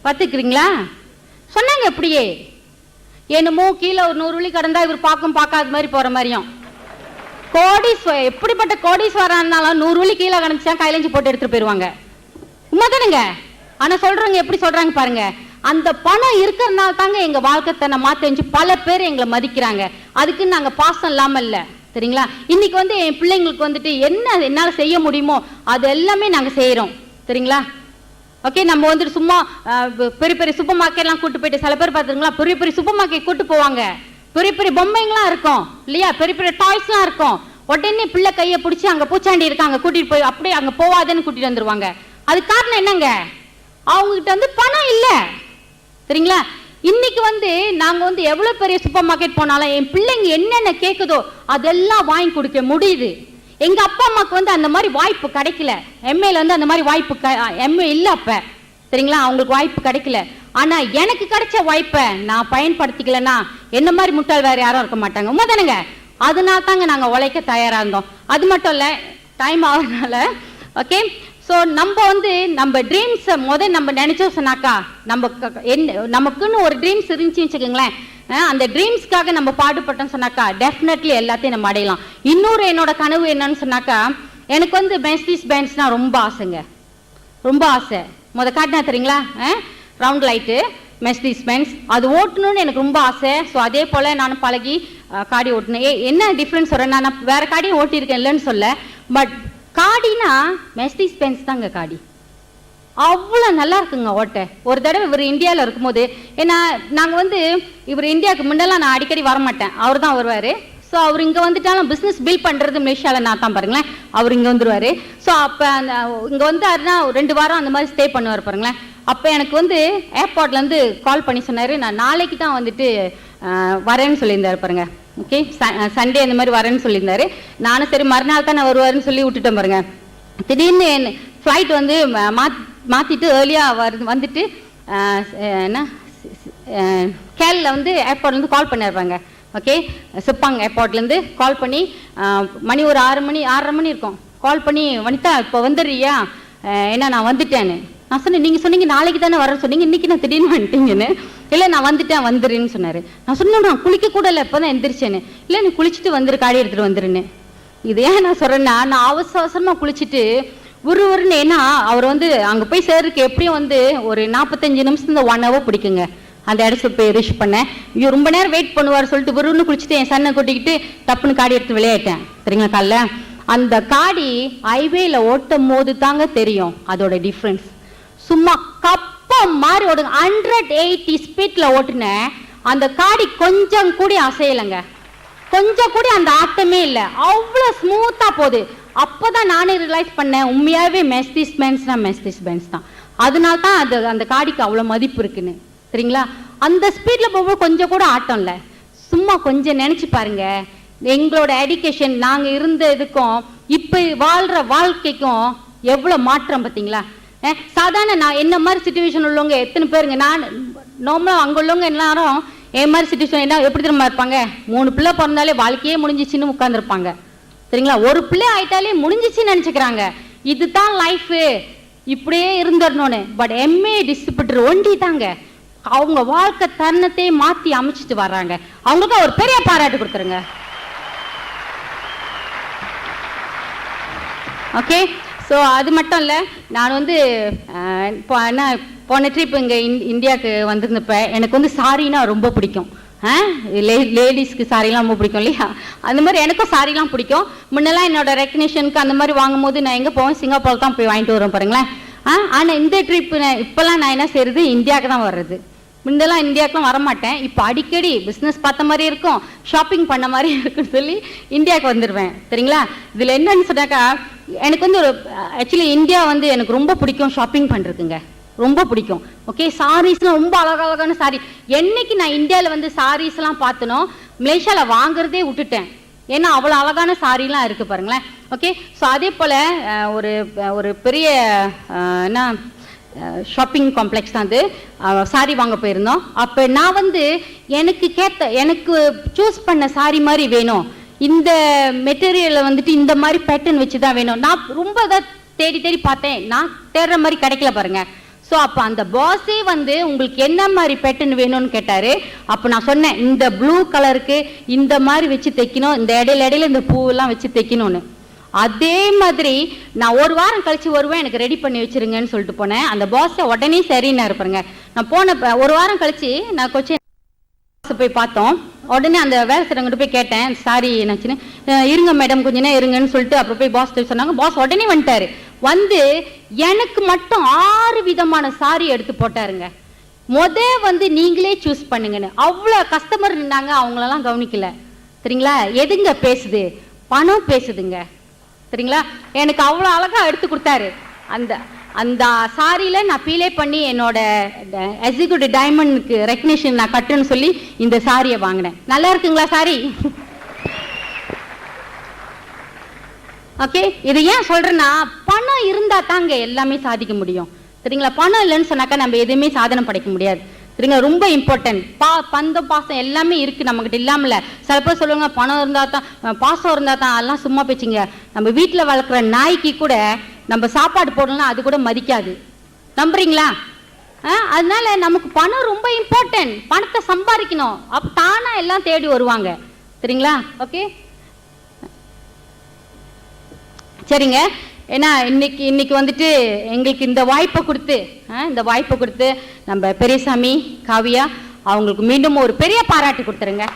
பார்த்துக்கிறீங்களா சொன்னாங்க. எப்படியே என்னமோ கீழே ஒரு 100 வெள்ளி கடந்தா இவர் பார்க்காத மாதிரி போற மாதிரியும். எப்படிப்பட்ட கோடீஸ்வரா இருந்தாலும் 100 வெள்ளி கீழே கடந்துச்சா கையிலஞ்சு போட்டு எடுத்துட்டு போயிருவாங்க. உண்மைதானுங்க? ஆனா சொல்றாங்க எப்படி சொல்றாங்க பாருங்க, அந்த பணம் இருக்கிறதுனால தாங்க எங்க வாழ்க்கை தன்னை மாத்தி வச்சு பல பேர் எங்களை மதிக்கிறாங்க. அதுக்கு நாங்க பாசம் இல்லாம இல்ல. சரிங்களா? இன்னைக்கு வந்து என் பிள்ளைங்களுக்கு வந்துட்டு என்ன என்னால செய்ய முடியுமோ அது எல்லாமே நாங்க செய்யறோம். சரிங்களா? ஓகே, நம்ம வந்துட்டு சும்மா பெரிய பெரிய சூப்பர் மார்க்கெட்லாம் கூட்டு போயிட்டு, சில பேர் பார்த்துருங்களா பெரிய பெரிய சூப்பர் மார்க்கெட் கூட்டு போவாங்க, பெரிய பெரிய பொம்மைங்களாம் இருக்கும் இல்லையா, பெரிய பெரிய டாய்ஸ்லாம் இருக்கும். உடனே பிள்ளை கையை பிடிச்சி அங்க பூச்சாண்டி இருக்காங்க கூட்டிட்டு போய் அப்படியே அங்க போவாதுன்னு கூட்டிட்டு வந்துருவாங்க. அது காரணம் என்னங்க? அவங்க கிட்ட வந்து பணம் இல்ல. சரிங்களா? இன்னைக்கு வந்து நாங்க வந்து எவ்வளவு பெரிய சூப்பர் மார்க்கெட் போனாலும் என் பிள்ளைங்க என்னென்ன கேக்குதோ அதெல்லாம் வாங்கி கொடுக்க முடியுது. எங்க அப்பா அம்மாக்கு வந்து அந்த மாதிரி வாய்ப்பு கிடைக்கல. எம்ஏல வந்து அந்த மாதிரி வாய்ப்பு எம்ஏ இல்ல அப்ப. சரிங்களா? அவங்களுக்கு வாய்ப்பு கிடைக்கல. ஆனா எனக்கு கிடைச்ச வாய்ப்பை நான் பயன்படுத்திக்கலன்னா என்ன மாதிரி முட்டாள் வேற யாரும் இருக்க மாட்டாங்க. உண்மைதானுங்க? அதனால தாங்க நாங்க உழைக்க தயாரா இருந்தோம். அது மட்டும் இல்ல, டைம் ஆகுறதுனால ஓகே. ஸோ நம்ம வந்து நம்ம ட்ரீம்ஸை நம்ம நினைச்சோம் சொன்னாக்கா, நமக்குன்னு ஒரு ட்ரீம்ஸ் இருந்துச்சுன்னு வச்சுக்கோங்களேன், அந்த ட்ரீம்ஸ்க்காக நம்ம பாடுபட்டோம் சொன்னாக்கா டெஃபினெட்லி எல்லாத்தையும் நம்ம அடையலாம். இன்னொரு என்னோட கனவு என்னன்னு சொன்னாக்கா, எனக்கு வந்து மெர்சிடிஸ் பென்ஸ்னா ரொம்ப ஆசைங்க, ரொம்ப ஆசை. காட்டினா தெரியுங்களா ரவுண்ட் லைட்டு மெர்சிடிஸ் பென்ஸ். அது ஓட்டணும்னு எனக்கு ரொம்ப ஆசை. ஸோ அதே போல் நான் பழகி காடி ஓட்டினேன். என்ன டிஃப்ரென்ஸ் சொல்கிறேன், நான் வேறு காடியும் ஓட்டியிருக்கேன் இல்லைன்னு சொல்ல, பட் காடினா மெர்சிடிஸ் பென்ஸ் தாங்க காடி. அவ்வளோ நல்லா இருக்குங்க ஓட்ட. ஒரு தடவை இவர் இந்தியாவில் இருக்கும்போது, ஏன்னா நாங்கள் வந்து இவர் இந்தியாவுக்கு முன்னெல்லாம் நான் அடிக்கடி வரமாட்டேன், அவர் தான் வருவார். ஸோ அவர் இங்கே வந்துட்டாலும் பிஸ்னஸ் பில்ட் பண்ணுறது மலேசியாவில் நான் தான் பாருங்களேன், அவர் இங்கே வந்துடுவார். ஸோ அப்போ அந்த இங்கே வந்தாருன்னா 2 வாரம் அந்த மாதிரி ஸ்டே பண்ணுவார் பாருங்களேன். அப்போ எனக்கு வந்து ஏர்போர்ட்லேருந்து கால் பண்ணி சொன்னார், நான் நாளைக்கு தான் வந்துட்டு வரேன்னு சொல்லியிருந்தார் பாருங்க. ஓகே, சண்டே அந்த மாதிரி வரேன்னு சொல்லியிருந்தாரு. நானும் சரி மறுநாள் தான் நான் வருவாருன்னு சொல்லி விட்டுட்டேன் பாருங்க. திடீர்னு ஃப்ளைட் வந்து மாற்றிட்டு ஏர்லியாக வந்துட்டு என்ன கேலில் வந்து ஏர்போர்ட்லேருந்து கால் பண்ணியிருப்பாங்க. ஓகே, சிப்பாங் ஏர்போர்ட்லேருந்து கால் பண்ணி மணி ஒரு 6:30 மணி இருக்கும். கால் பண்ணி வனிதா இப்போ வந்துடுறியா, ஏன்னா நான் வந்துட்டேன்னு. நான் சொன்னேன், நீங்கள் சொன்னீங்க நாளைக்கு தானே வரேன்னு சொன்னீங்க, இன்றைக்கி நான் திடீர்னு வந்துட்டீங்கன்னு. இல்லை நான் வந்துட்டேன் வந்துடுன்னு சொன்னார். நான் சொன்னேன், நான் குளிக்க கூட இல்லை, இப்போ தான் எந்திரிச்சேன்னு. இல்லை நீ குளிச்சுட்டு வந்துரு, காடி எடுத்துகிட்டு வந்துருன்னு. இது ஏன் நான் சொல்கிறேன்னா, நான் அவசரமாக குளிச்சுட்டு ஒருவருன்னு, ஏன்னா அவர் வந்து அங்கே போய் சேருக்கு எப்படியும் வந்து ஒரு 45 நிமிஷம் 1 hour பிடிக்குங்க அந்த இடத்துக்கு போய் ரீச் பண்ணேன். ஐயோ ரொம்ப நேரம் வெயிட் பண்ணுவார் சொல்லிட்டு ஒருவருன்னு குளிச்சுட்டு என் சன்னை கொட்டிக்கிட்டு டப்புன்னு காடி எடுத்து விளையாட்டேன். சரிங்களா, காலைல அந்த காடி ஹைவேல ஓட்டும் போது தாங்க தெரியும் அதோட டிஃப்ரென்ஸ். சும்மா கப்பம் மாதிரி ஓடுங்க. 180 ஸ்பீட்ல ஓட்டுனேன். அந்த காடி கொஞ்சம் கூடி அசையலைங்க, கொஞ்சம் கூட அந்த ஆட்டமே இல்லை, அவ்வளோ ஸ்மூத்தா போகுது. அப்போதான் நானே ரியலைஸ் பண்ணேன், உண்மையாகவே மெர்சிடிஸ் பென்ஸ்னா மெர்சிடிஸ் பென்ஸ் தான். அதனால தான் அது அந்த காடிக்கு அவ்வளோ மதிப்பு இருக்குன்னு. சரிங்களா, அந்த ஸ்பீடில் போகும்போது கொஞ்சம் கூட ஆட்டம் இல்லை. சும்மா கொஞ்சம் நினச்சி பாருங்க, எங்களோட எஜுகேஷன் நாங்கள் இருந்த இதுக்கும் இப்போ வாழ்கிற வாழ்க்கைக்கும் எவ்வளோ மாற்றம் பார்த்தீங்களா. சாதாரண நான் என்ன மாதிரி சுச்சுவேஷன் உள்ளவங்க எத்தனை பேருங்க, நான் நார்மலாக அங்கே உள்ளவங்க எல்லாரும் என் மாதிரி சுச்சுவேஷன் என்ன எப்படி திரும்ப இருப்பாங்க, 3 பிள்ளை பிறந்தாலே வாழ்க்கையே முடிஞ்சிச்சின்னு உட்காந்துருப்பாங்க. சரிங்களா, ஒரு பிள்ளை ஆயிட்டாலே முடிஞ்சிச்சின்னு நினச்சிக்கிறாங்க, இதுதான் லைஃபு, இப்படியே இருந்துடணும்னு. பட் எம்ஏ டிஸ்ட்ரிபியூட்டர் ஒண்டி தாங்க அவங்க வாழ்க்கை தருணத்தை மாற்றி அமைச்சிட்டு வர்றாங்க. அவங்களுக்கு ஒரு பெரிய பாராட்டு கொடுத்துருங்க. ஓகே, ஸோ அது மட்டும் இல்லை, நான் வந்து போன ட்ரிப் இங்கே இந்தியாவுக்கு வந்திருந்தப்ப எனக்கு வந்து சாரின்னா ரொம்ப பிடிக்கும். லேடிஸ்க்கு சாரிலாம் ரொம்ப பிடிக்கும் இல்லையா, அந்த மாதிரி எனக்கும் சாரிலாம் பிடிக்கும். முன்னெல்லாம் என்னோட ரெக்கக்னிஷனுக்கு அந்த மாதிரி வாங்கும் போது நான் எங்கே போவேன், சிங்கப்பூர் தான் போய் வாங்கிட்டு வருவேன் பாருங்களேன். ஆனால் இந்த ட்ரிப் இப்போல்லாம் நான் என்ன செய்யறது, இந்தியாவுக்கு தான் வர்றது. முன்னெல்லாம் இந்தியாவுக்குலாம் வரமாட்டேன், இப்போ அடிக்கடி பிஸ்னஸ் பார்த்த மாதிரி இருக்கும், ஷாப்பிங் பண்ண மாதிரி இருக்குன்னு சொல்லி இந்தியாவுக்கு வந்துடுவேன். சரிங்களா, இதில் என்னன்னு சொன்னாக்கா, எனக்கு வந்து ஒரு ஆக்சுவலி இந்தியா வந்து எனக்கு ரொம்ப பிடிக்கும், ஷாப்பிங் பண்ணுறதுங்க ரொம்ப பிடிக்கும். ஓகே, சாரீஸ்லாம் ரொம்ப அழகழகான சாரீ. என்னைக்கு நான் இந்தியாவில் வந்து சாரீஸ்லாம் பார்த்தனோ மலேசியாவில் வாங்குறதே விட்டுட்டேன், ஏன்னா அவ்வளோ அழகான சாரீலாம் இருக்குது பாருங்களேன். ஓகே, ஸோ அதே போல் ஒரு பெரிய என்ன ஷாப்பிங் காம்ப்ளெக்ஸ் தான் அது, சாரீ வாங்க போயிருந்தோம். அப்போ நான் வந்து எனக்கு சூஸ் பண்ண சாரீ மாதிரி வேணும், இந்த மெட்டீரியலை வந்துட்டு இந்த மாதிரி பேட்டர்ன் வச்சு தான் வேணும். நான் ரொம்ப தான் தேடி பார்த்தேன், நான் தேடுற மாதிரி கிடைக்கல பாருங்க. ஸோ அப்போ அந்த பாஸே வந்து உங்களுக்கு என்ன மாதிரி பேட்டர்ன் வேணும்னு கேட்டார். அப்போ நான் சொன்னேன், இந்த ப்ளூ கலருக்கு இந்த மாதிரி வச்சு தைக்கணும், இந்த இடையில இந்த பூவெல்லாம் வச்சு தைக்கணும்னு. அதே மாதிரி நான் 1 வாரம் கழிச்சு வருவேன், எனக்கு ரெடி பண்ணி வச்சிருங்கன்னு சொல்லிட்டு போனேன். அந்த பாஸை உடனே சரின்னு இருப்பாருங்க. நான் போன 1 வாரம் கழிச்சு நான் கொச்சி போய் பார்த்தோம். உடனே அந்த வேலை செய்றவங்கிட்ட போய் கேட்டேன், சாரி என்னாச்சுன்னு. இருங்க மேடம் கொஞ்ச நேரம் இருங்கன்னு சொல்லிட்டு அப்புறம் போய் பாஸ் சொன்னாங்க. பாஸ் உடனே வந்துட்டாரு. வந்து எனக்கு மட்டும் 6 விதமான சாரி எடுத்து போட்டாருங்க. வந்து நீங்களே சூஸ் பண்ணுங்கன்னு. அவ்வளோ கஸ்டமர் நின்னாங்க, அவங்களெல்லாம் கவனிக்கல. சரிங்களா, எதுங்க பேசுது, பணம் பேசுதுங்க. சரிங்களா, எனக்கு அவ்வளோ அழகா எடுத்து கொடுத்தாரு. அந்த சாரியில நான் பீலே பண்ணி என்னோட எக்ஸிக்யூட்டிவ் டைமண்டுக்கு ரெக்கக்னிஷன் நான் கட்டுன்னு சொல்லி இந்த சாரியை வாங்கினேன். நல்லா இருக்குங்களா சாரி? ஓகே, இது ஏன் சொல்றேன்னா, பணம் இருந்தா தாங்க எல்லாமே சாதிக்க முடியும். சரிங்களா, பணம் இல்லைன்னு சொன்னாக்கா நம்ம எதுவுமே சாதனை படைக்க முடியாது. சரிங்களா, ரொம்ப இம்பார்ட்டன்ட். பந்தம் பாசம் எல்லாமே இருக்கு நம்மகிட்ட இல்லாமல. சில பேர் சொல்லுவாங்க பணம் இருந்தா தான் பாசம் இருந்தா தான், அதெல்லாம் சும்மா பேச்சுங்க. நம்ம வீட்டில் வளர்க்குற நாய்க்கு கூட நம்ம சாப்பாடு போடலாம், அது கூட மதிக்காது. நம்புறீங்களா? அதனால நமக்கு பணம் ரொம்ப இம்பார்ட்டன்ட். பணத்தை சம்பாதிக்கணும், அப்ப தானா எல்லாம் தேடி வருவாங்க. சரிங்களா, ஓகே சரிங்க. ஏன்னா இன்னைக்கு வந்துட்டு எங்களுக்கு இந்த வாய்ப்பை கொடுத்து நம்ம பெரியசாமி காவியா அவங்களுக்கு மீண்டும் ஒரு பெரிய பாராட்டு கொடுத்துருங்க.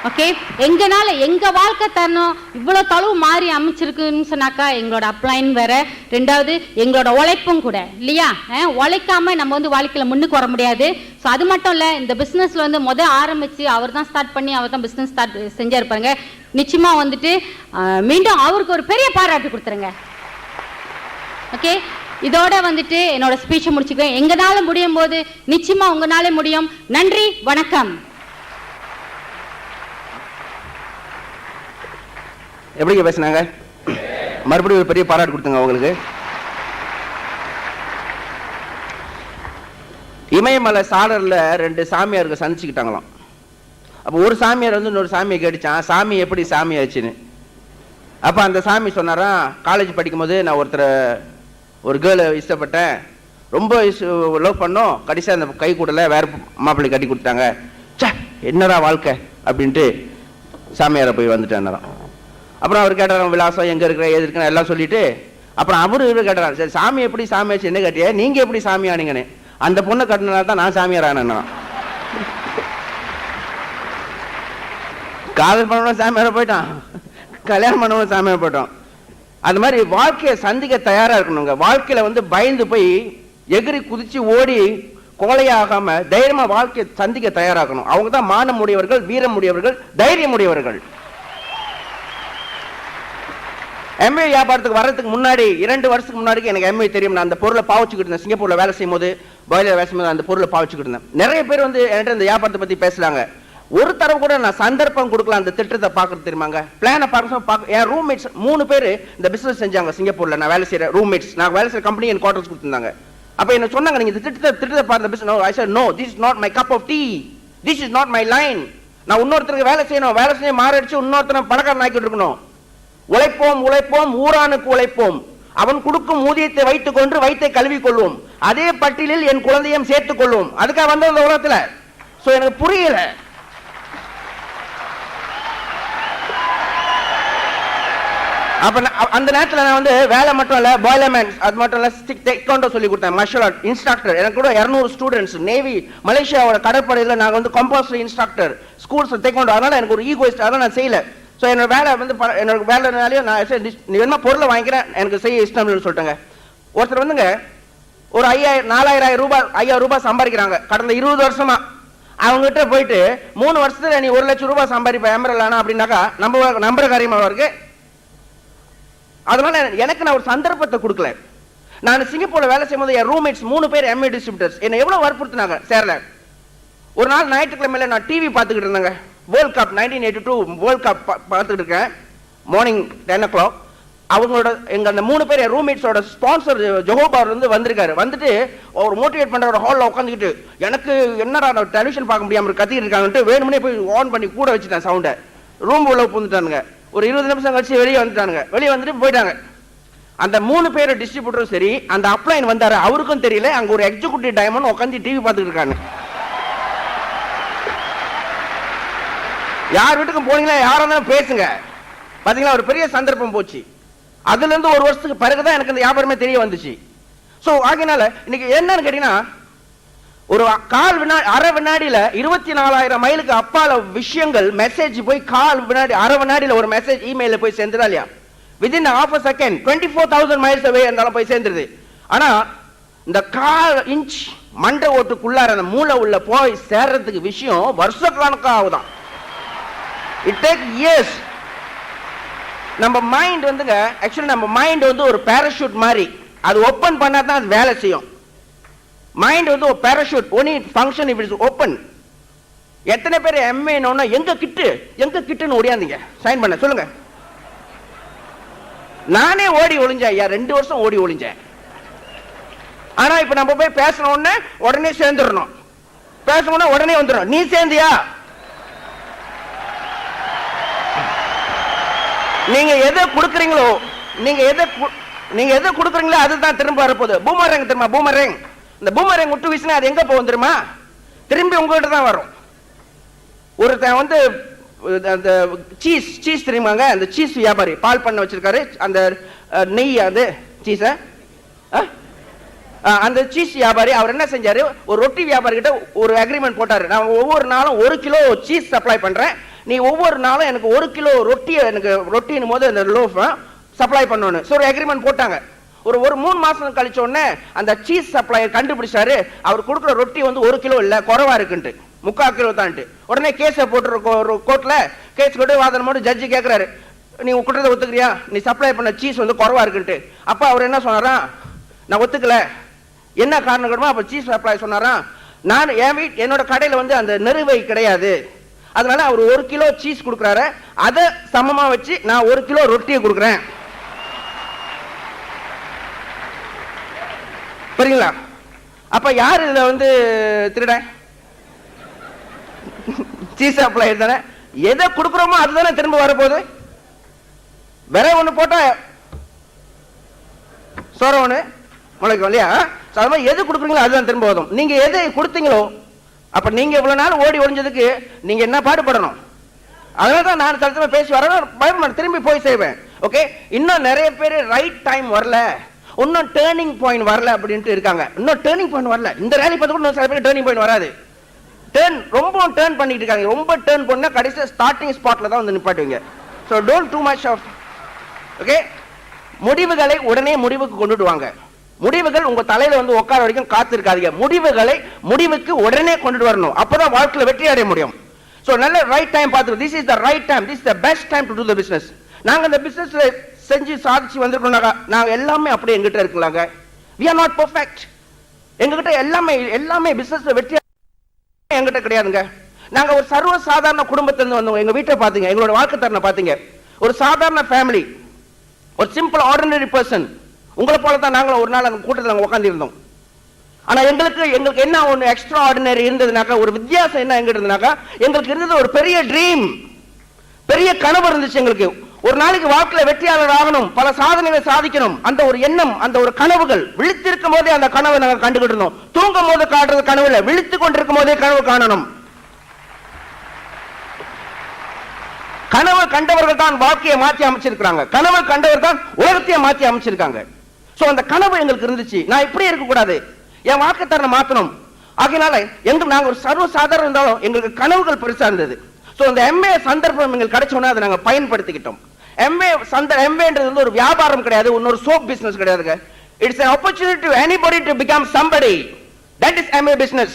ஓகே, எங்கனால எங்க வாழ்க்கை தரணும் இவ்வளவு தொலைவு மாறி அமைச்சிருக்குன்னு சொன்னாக்கா எங்களோட அப்ளைன் வேற, ரெண்டாவது எங்களோட உழைப்பும் கூட இல்லையா. உழைக்காம நம்ம வந்து வாழ்க்கையில முன்னுக்கு வர முடியாது. ஸோ அது மட்டும் இல்லை, இந்த பிஸ்னஸ்ல வந்து ஆரம்பிச்சு அவர் தான் ஸ்டார்ட் பண்ணி அவர் தான் பிஸ்னஸ் ஸ்டார்ட் செஞ்சிருப்பாருங்க. நிச்சயமா வந்துட்டு மீண்டும் அவருக்கு ஒரு பெரிய பாராட்டு கொடுத்துருங்க. ஓகே, இதோட வந்துட்டு என்னோட ஸ்பீச்சை முடிச்சுக்குவேன். எங்கனால முடியும் போது நிச்சயமா உங்களால முடியும். நன்றி, வணக்கம். எப்படிங்க பேசுனாங்க? மறுபடியும் ஒரு பெரிய பாராட்டு கொடுத்துங்க அவங்களுக்கு. இமயமலை சாடர்ல 2 சாமியாருக்கு சந்திச்சுக்கிட்டாங்களாம். அப்போ ஒரு சாமியார் வந்து இன்னொரு சாமியை கேட்டுச்சான், சாமி எப்படி சாமி ஆச்சுன்னு. அப்போ அந்த சாமி சொன்னாராம், காலேஜ் படிக்கும்போது நான் ஒரு கேர்ளை இஷ்டப்பட்டேன், ரொம்ப லவ் பண்ணோம், கடைசியாக அந்த கை கூடல வேற மாப்பிள்ளை கட்டி கொடுத்தாங்க, சே என்னடா வாழ்க்கை அப்படின்ட்டு சாமியாரை போய் வந்துட்டேன். அப்புறம் அவர் கேட்டாராம், விலாசம் எங்கே இருக்கிற ஏது இருக்குன்னு எல்லாம் சொல்லிட்டு, அப்புறம் அவரு கேட்டாராம், சரி சாமி எப்படி சாமி ஆச்சு என்ன கேட்டியா, நீங்கள் எப்படி சாமி ஆனீங்கன்னு. அந்த பொண்ணை கட்டினால தான் நான் சாமியார் ஆனேன்னா. காதல் பண்ணவனும் சாமியார போயிட்டான், கல்யாணம் பண்ணவனும் சாமியார போயிட்டான். அது மாதிரி வாழ்க்கையை சந்திக்க தயாரா இருக்கணுங்க. வாழ்க்கையில வந்து பயந்து போய் எகிரி குதிச்சு ஓடி கோலையாகாம தைரியமா வாழ்க்கையை சந்திக்க தயாராகணும். அவங்க தான் மானம் உடையவர்கள், வீரம் உடையவர்கள், தைரியம் உடையவர்கள். எம்ஏ வியாபாரத்துக்கு வர்றதுக்கு முன்னாடி 2 வருஷத்துக்கு முன்னாடி எனக்கு எம்ஏ தெரியும். நான் அந்த பொருளை பாவச்சுக்கிட்டு இருந்தேன். சிங்கப்பூர்ல வேலை செய்யும் போது, பாய்லர் வேலை செய்யும் போது அந்த பொருளை பாவச்சுக்கிட்டு இருந்தேன். நிறைய பேர் வந்து என்கிட்ட இந்த வியாபாரத்தை பத்தி பேசுறாங்க. ஒரு தடவை கூட நான் சந்தர்ப்பம் கொடுக்கலாம் அந்த திட்டத்தை பார்க்கறது தெரியுமாங்க. பிளானை பார்க்க என் ரூம்மேட்ஸ் 3 பேர் இந்த பிசினஸ் செஞ்சாங்க சிங்கப்பூர்ல. நான் வேலை செய்யற ரூம்மேட்ஸ், நான் வேலை செய்யற கம்பெனி என் குவார்டர்ஸ் கொடுத்துருந்தாங்க. அப்ப என்ன சொன்னாங்க, நீங்க இந்த திட்டத்தை பார்த்த business. I said no, this is not my cup of tea, this is not my line. நான் இன்னொருத்தருக்கு வேலை செய்யணும், வேலை செய்ய மாறடிச்சு இன்னொருத்தனை பணக்காரன் ஆக்கிட்டு இருக்கணும். உழைப்போம் உழைப்போம் ஊரானுக்கு உழைப்போம், அவன் கொடுக்கும் ஊதியத்தை வைத்துக் கொண்டு வயிற்றை கழுவி கொள்வோம், அதே பட்டியலில் என் குழந்தையும் சேர்த்துக் கொள்வோம். அதுக்காக வந்த இந்த உலகத்துல. சோ எனக்கு புரியல. அப்ப அந்த நேரத்தில் நான் வந்து வேலை மட்டும் இல்ல, பாய்லர்மேன் அது மட்டும் இல்ல, டெக்வாண்டோ சொல்லி கொடுத்தேன், மார்ஷல் ஆர்ட் இன்ஸ்ட்ரக்டர். எனக்கு கூட 200 ஸ்டூடெண்ட்ஸ் நேவி மலேசியாவோட கடற்படையில் நாங்கள் வந்து கம்பல்சரி இன்ஸ்ட்ரக்டர் ஸ்கூல்ஸ் டெக்வாண்டோ. அதனால எனக்கு ஒரு ஈகோயிஸ்ட், அதெல்லாம் நான் செய்யல. ஸோ என்னோட வேலை வந்து என்னோட வேலைனாலையும் நான் நீ வேணுமா பொருளை வாங்கிக்கிறேன், எனக்கு செய்ய இஷ்டம் இல்லைன்னு சொல்லிட்டேங்க. ஒருத்தர் வந்துங்க ஒரு 4,000 ரூபாய் சம்பாதிக்கிறாங்க கடந்த 20 வருஷமா. அவங்ககிட்ட போயிட்டு 3 வருஷத்துல நீ 1 லட்சம் ரூபாய் சம்பாதிப்ப எமரலானா அப்படின்னாக்கா நம்புற காரியமாக இருக்கு. அதனால எனக்கு நான் ஒரு சந்தர்ப்பத்தை கொடுக்கல. நான் சிங்கப்பூர்ல வேலை செய்யும் போது என் ரூம்மேட்ஸ் 3 பேர் எம்ஏ டிஸ்ட்ரிபியூட்டர்ஸ் என்ன எவ்வளவு வற்புறுத்தினாங்க சேரல. ஒரு நாள் ஞாயிற்றுக்கிழமையில நான் டிவி பார்த்துக்கிட்டு இருந்தேங்க. வேர்ல்ட் கப் 1982 வேர்ல்ட் கப் பார்த்துட்டு இருக்கேன். Morning 10 o'clock. அவங்களோட எங்க அந்த 3 பேர் ரூம்மேட்ஸோட ஸ்பான்சர் ஜோஹோபார் வந்திருக்காரு. வந்துட்டு அவர் மோட்டிவேட் பண்ற ஒரு ஹாலில் உட்காந்துக்கிட்டு, எனக்கு என்னடா டெலிவிஷன் பார்க்க முடியாம கத்திட்டு இருக்காங்கன்ட்டு வேணும்னே போய் ஆன் பண்ணி கூட வச்சுட்டேன் சவுண்டை. ரூம் உள்ள புந்துட்டானுங்க. ஒரு 20 நிமிஷம் கழிச்சு வெளியே வந்துட்டானுங்க. வெளியே வந்துட்டு போயிட்டாங்க. அந்த 3 பேர் டிஸ்ட்ரிபியூட்டரும் சரி, அந்த அப்ளைன் வந்தாரு அவருக்கும் தெரியல. அங்க ஒரு எக்ஸிகூட்டிவ் டைமண்ட் உட்காந்து டிவி பார்த்துட்டு இருக்காங்க. யார் வீட்டுக்கும் போனீங்களா, யாரா இருந்தாலும் பேசுங்க. பாத்தீங்களா, ஒரு பெரிய சந்தர்ப்பம் போச்சு. அதுல இருந்து 1 வருஷத்துக்கு பிறகுதான் எனக்கு இந்த வியாபாரமே தெரிய வந்துச்சு. சோ ஆகினால இன்னைக்கு என்னன்னு கேட்டீங்கன்னா, ஒரு அரை வினாடியில 24,000 மைலுக்கு அப்பால விஷயங்கள் மெசேஜ் போய் அரை வினாடியில ஒரு மெசேஜ் இமெயில போய் சேர்ந்துடா இல்லையா? Within half a second 24,000 miles அவே இருந்தாலும் போய் சேர்ந்துருது. ஆனா இந்த 1/4 இன்ச் மண்டை ஓட்டுக்குள்ளார அந்த மூளை உள்ள போய் சேர்றதுக்கு விஷயம் வருஷக்கணக்காக ஆகுதான். It take years. நம்ம மைண்ட் வந்துங்க, ஆக்சுவலி நம்ம மைண்ட் வந்து ஒரு பேராஷூட் மாதிரி. அது ஓபன் பண்ணா தான் அது வேலை செய்யும். மைண்ட் வந்து ஒரு parachute, only function if it is open. எத்தனை பேர் எம்ஏ நோனா எங்க கிட்டுன்னு ஓடியாந்தீங்க சைன் பண்ண சொல்லுங்க. நானே ஓடி ஒளிஞ்சேன் ஐயா, 2 வருஷம் ஓடி ஒளிஞ்சேன். ஆனா இப்ப நம்ம போய் பேசணும்னு உடனே சேர்ந்துடணும், பேசணும்னா உடனே வந்துடும். நீ சேர்ந்தியா? நீங்க எதை கொடுக்குறீங்களோ, நீங்க எதை கொடுக்குறீங்களோ அதுதான் திரும்ப வரப்போகுது. பூமரேங் தெரியுமா? பூமரேங். இந்த பூமரேங் விட்டு வீசினா அது எங்க போகும் தெரியுமா? திரும்பி உங்ககிட்ட தான் வரும். ஒருத்தன் வந்து அந்த சீஸ் தெரியுமாங்க, அந்த சீஸ் வியாபாரி பால் பண்ண வச்சிருக்காரு, அந்த நெய் அது சீஸை அந்த சீஸ் வியாபாரி அவர் என்ன செஞ்சாரு, ஒரு ரொட்டி வியாபாரி கிட்ட ஒரு அக்ரிமெண்ட் போட்டாரு. நான் ஒவ்வொரு நாளும் 1 கிலோ சீஸ் சப்ளை பண்றேன், நீ ஒவ்வொரு நாளும் எனக்கு 1 கிலோ ரொட்டியை எனக்கு ரொட்டின் போது அந்த லோஃப் சப்ளை பண்ணணும். ஸோ ஒரு அக்ரிமெண்ட் போட்டாங்க. ஒரு 3 மாசம் கழிச்ச உடனே அந்த சீஸ் சப்ளையர் கண்டுபிடிச்சாரு, அவர் கொடுக்குற ரொட்டி வந்து 1 கிலோ இல்ல, குறைவா இருக்குன்ட்டு, 3/4 கிலோ தான்ட்டு. உடனே கேஸை போட்டு ஒரு கோர்ட்ல கேஸ் கொண்டு வாதம் போது ஜட்ஜி கேட்கிறாரு, நீ குற்றத்தை ஒத்துக்கிறியா, நீ சப்ளை பண்ண சீஸ் வந்து குறைவா இருக்குன்ட்டு. அப்ப அவர் என்ன சொன்னாரா, நான் ஒத்துக்கல, என்ன காரணம் கேட்டோம். அப்ப சீஸ் சப்ளை சொன்னாரா, நான் என்னோட கடையில வந்து அந்த நெருவை கிடையாது, அதனால அவர் 1 கிலோ சீஸ் கொடுக்குறாரு, அதை சமமா வச்சு நான் 1 கிலோ ரொட்டியை கொடுக்குறேன். புரியுங்களா? அப்ப யார் இதுல வந்து திருட? சீஸ் சப்ளையர் தானே. எதை கொடுக்குறோமோ அதுதானே திரும்ப வரப்போகுது. வேற ஒண்ணு போட்டா சோற ஒண்ணு முளைக்கும் இல்லையா? எது கொடுக்குறீங்களோ அதுதான் திரும்ப வரும். நீங்க எது கொடுத்தீங்களோ, அப்ப நீங்க இவ்வளவு நாள் ஓடி ஒளிஞ்சதுக்கு நீங்க என்ன பாடுபடணும். அதனாலதான் நான் தடுத்து பேசி வரேன், திரும்பி போய் செய்வேன். ஓகே, இன்னும் நிறைய பேர் ரைட் டைம் வரல, இன்னும் டேர்னிங் பாயிண்ட் வரல அப்படின்ட்டு இருக்காங்க. இன்னும் டேர்னிங் பாயிண்ட் வரல. இந்த ரேலி பார்த்து கூட சில பேர் டேர்னிங் பாயிண்ட் வராது. ரொம்ப டேர்ன் பண்ணிட்டு இருக்காங்க. ரொம்ப டேர்ன் பண்ணா கடைசி ஸ்டார்டிங் ஸ்பாட்ல தான் வந்து நிப்பாட்டுவீங்க. So don't do much off. Okay, முடிவுகளை உடனே முடிவுக்கு கொண்டுட்டு வாங்க. முடிவுகள் உங்க தலையில வந்து உட்கார வரைக்கும் காத்து இருக்காதீங்க. முடிவுகளை முடிவுக்கு உடனே கொண்டுட்டு வரணும். அப்பதான் வாழ்க்கையில வெற்றி அடைய முடியும். ஸோ நல்ல ரைட் டைம் பார்த்து, this is the right time, this is the best time to to the business. நாங்க இந்த பிசினஸ்ல செஞ்சு சாதிச்சு வந்திருக்கோம்னாக்கா நாங்க எல்லாமே அப்படியே எங்கிட்ட இருக்கலாங்க. we are not perfect. எங்ககிட்ட எல்லாமே பிசினஸ்ல வெற்றி எங்கிட்ட கிடையாதுங்க. நாங்க ஒரு சர்வ சாதாரண குடும்பத்திலிருந்து வந்தவங்க. எங்க வீட்டை பாத்தீங்க, எங்களோட வாழ்க்கை தரனை பாத்தீங்க. ஒரு சாதாரண ஃபேமிலி, ஒரு சிம்பிள் ஆர்டினரி பர்சன். உங்களை போல தான் நாங்களும் ஒரு நாள் அந்த கூட்டத்தில் உட்கார்ந்து இருந்தோம். ஆனா எங்களுக்கு என்ன ஒன்று எக்ஸ்ட்ரா ஆர்டினரி இருந்ததுனாக்கா, ஒரு வித்தியாசம் என்ன எங்க இருந்ததுனாக்கா, எங்களுக்கு இருந்தது ஒரு பெரிய ட்ரீம், பெரிய கனவு இருந்துச்சு எங்களுக்கு. ஒரு நாளைக்கு வாழ்க்கையில வெற்றியாளர் ஆகணும், பல சாதனைகளை சாதிக்கணும், அந்த ஒரு எண்ணம், அந்த ஒரு கனவுகள். விழித்திருக்கும் போதே அந்த கனவை நாங்க கண்டுகிட்டு இருந்தோம். தூங்கும் போது காட்டுறது கனவு இல்லை, விழித்துக் கொண்டிருக்கும் போதே கனவு காணணும். கனவு கண்டவர்கள் தான் வாழ்க்கையை மாற்றி அமைச்சிருக்காங்க. கனவு கண்டவர்கள் தான் உலகத்தையே மாற்றி அமைச்சிருக்காங்க. சோ அந்த கனவு எங்களுக்கு இருந்துச்சு. நான் இப்படி இருக்க கூடாது, என் வாழ்க்கை தரனை மாத்தணும். ஆகையினால நாங்க ஒரு சர்வ சாதாரணம் இருந்தாலும் எங்களுக்கு கனவுகள் பெருசா இருந்தது. சோ இந்த எம்ஏ சந்தர்ப்பம் எங்களுக்கு கிடைச்சோன்னா அதை நாங்க பயன்படுத்திக்கிட்டோம். எம்ஏன்றது வந்து ஒரு வியாபாரம் கிடையாது, இன்னொரு சோப் பிசினஸ் கிடையாதுங்க. It's an opportunity to anybody to become somebody. That is MA business.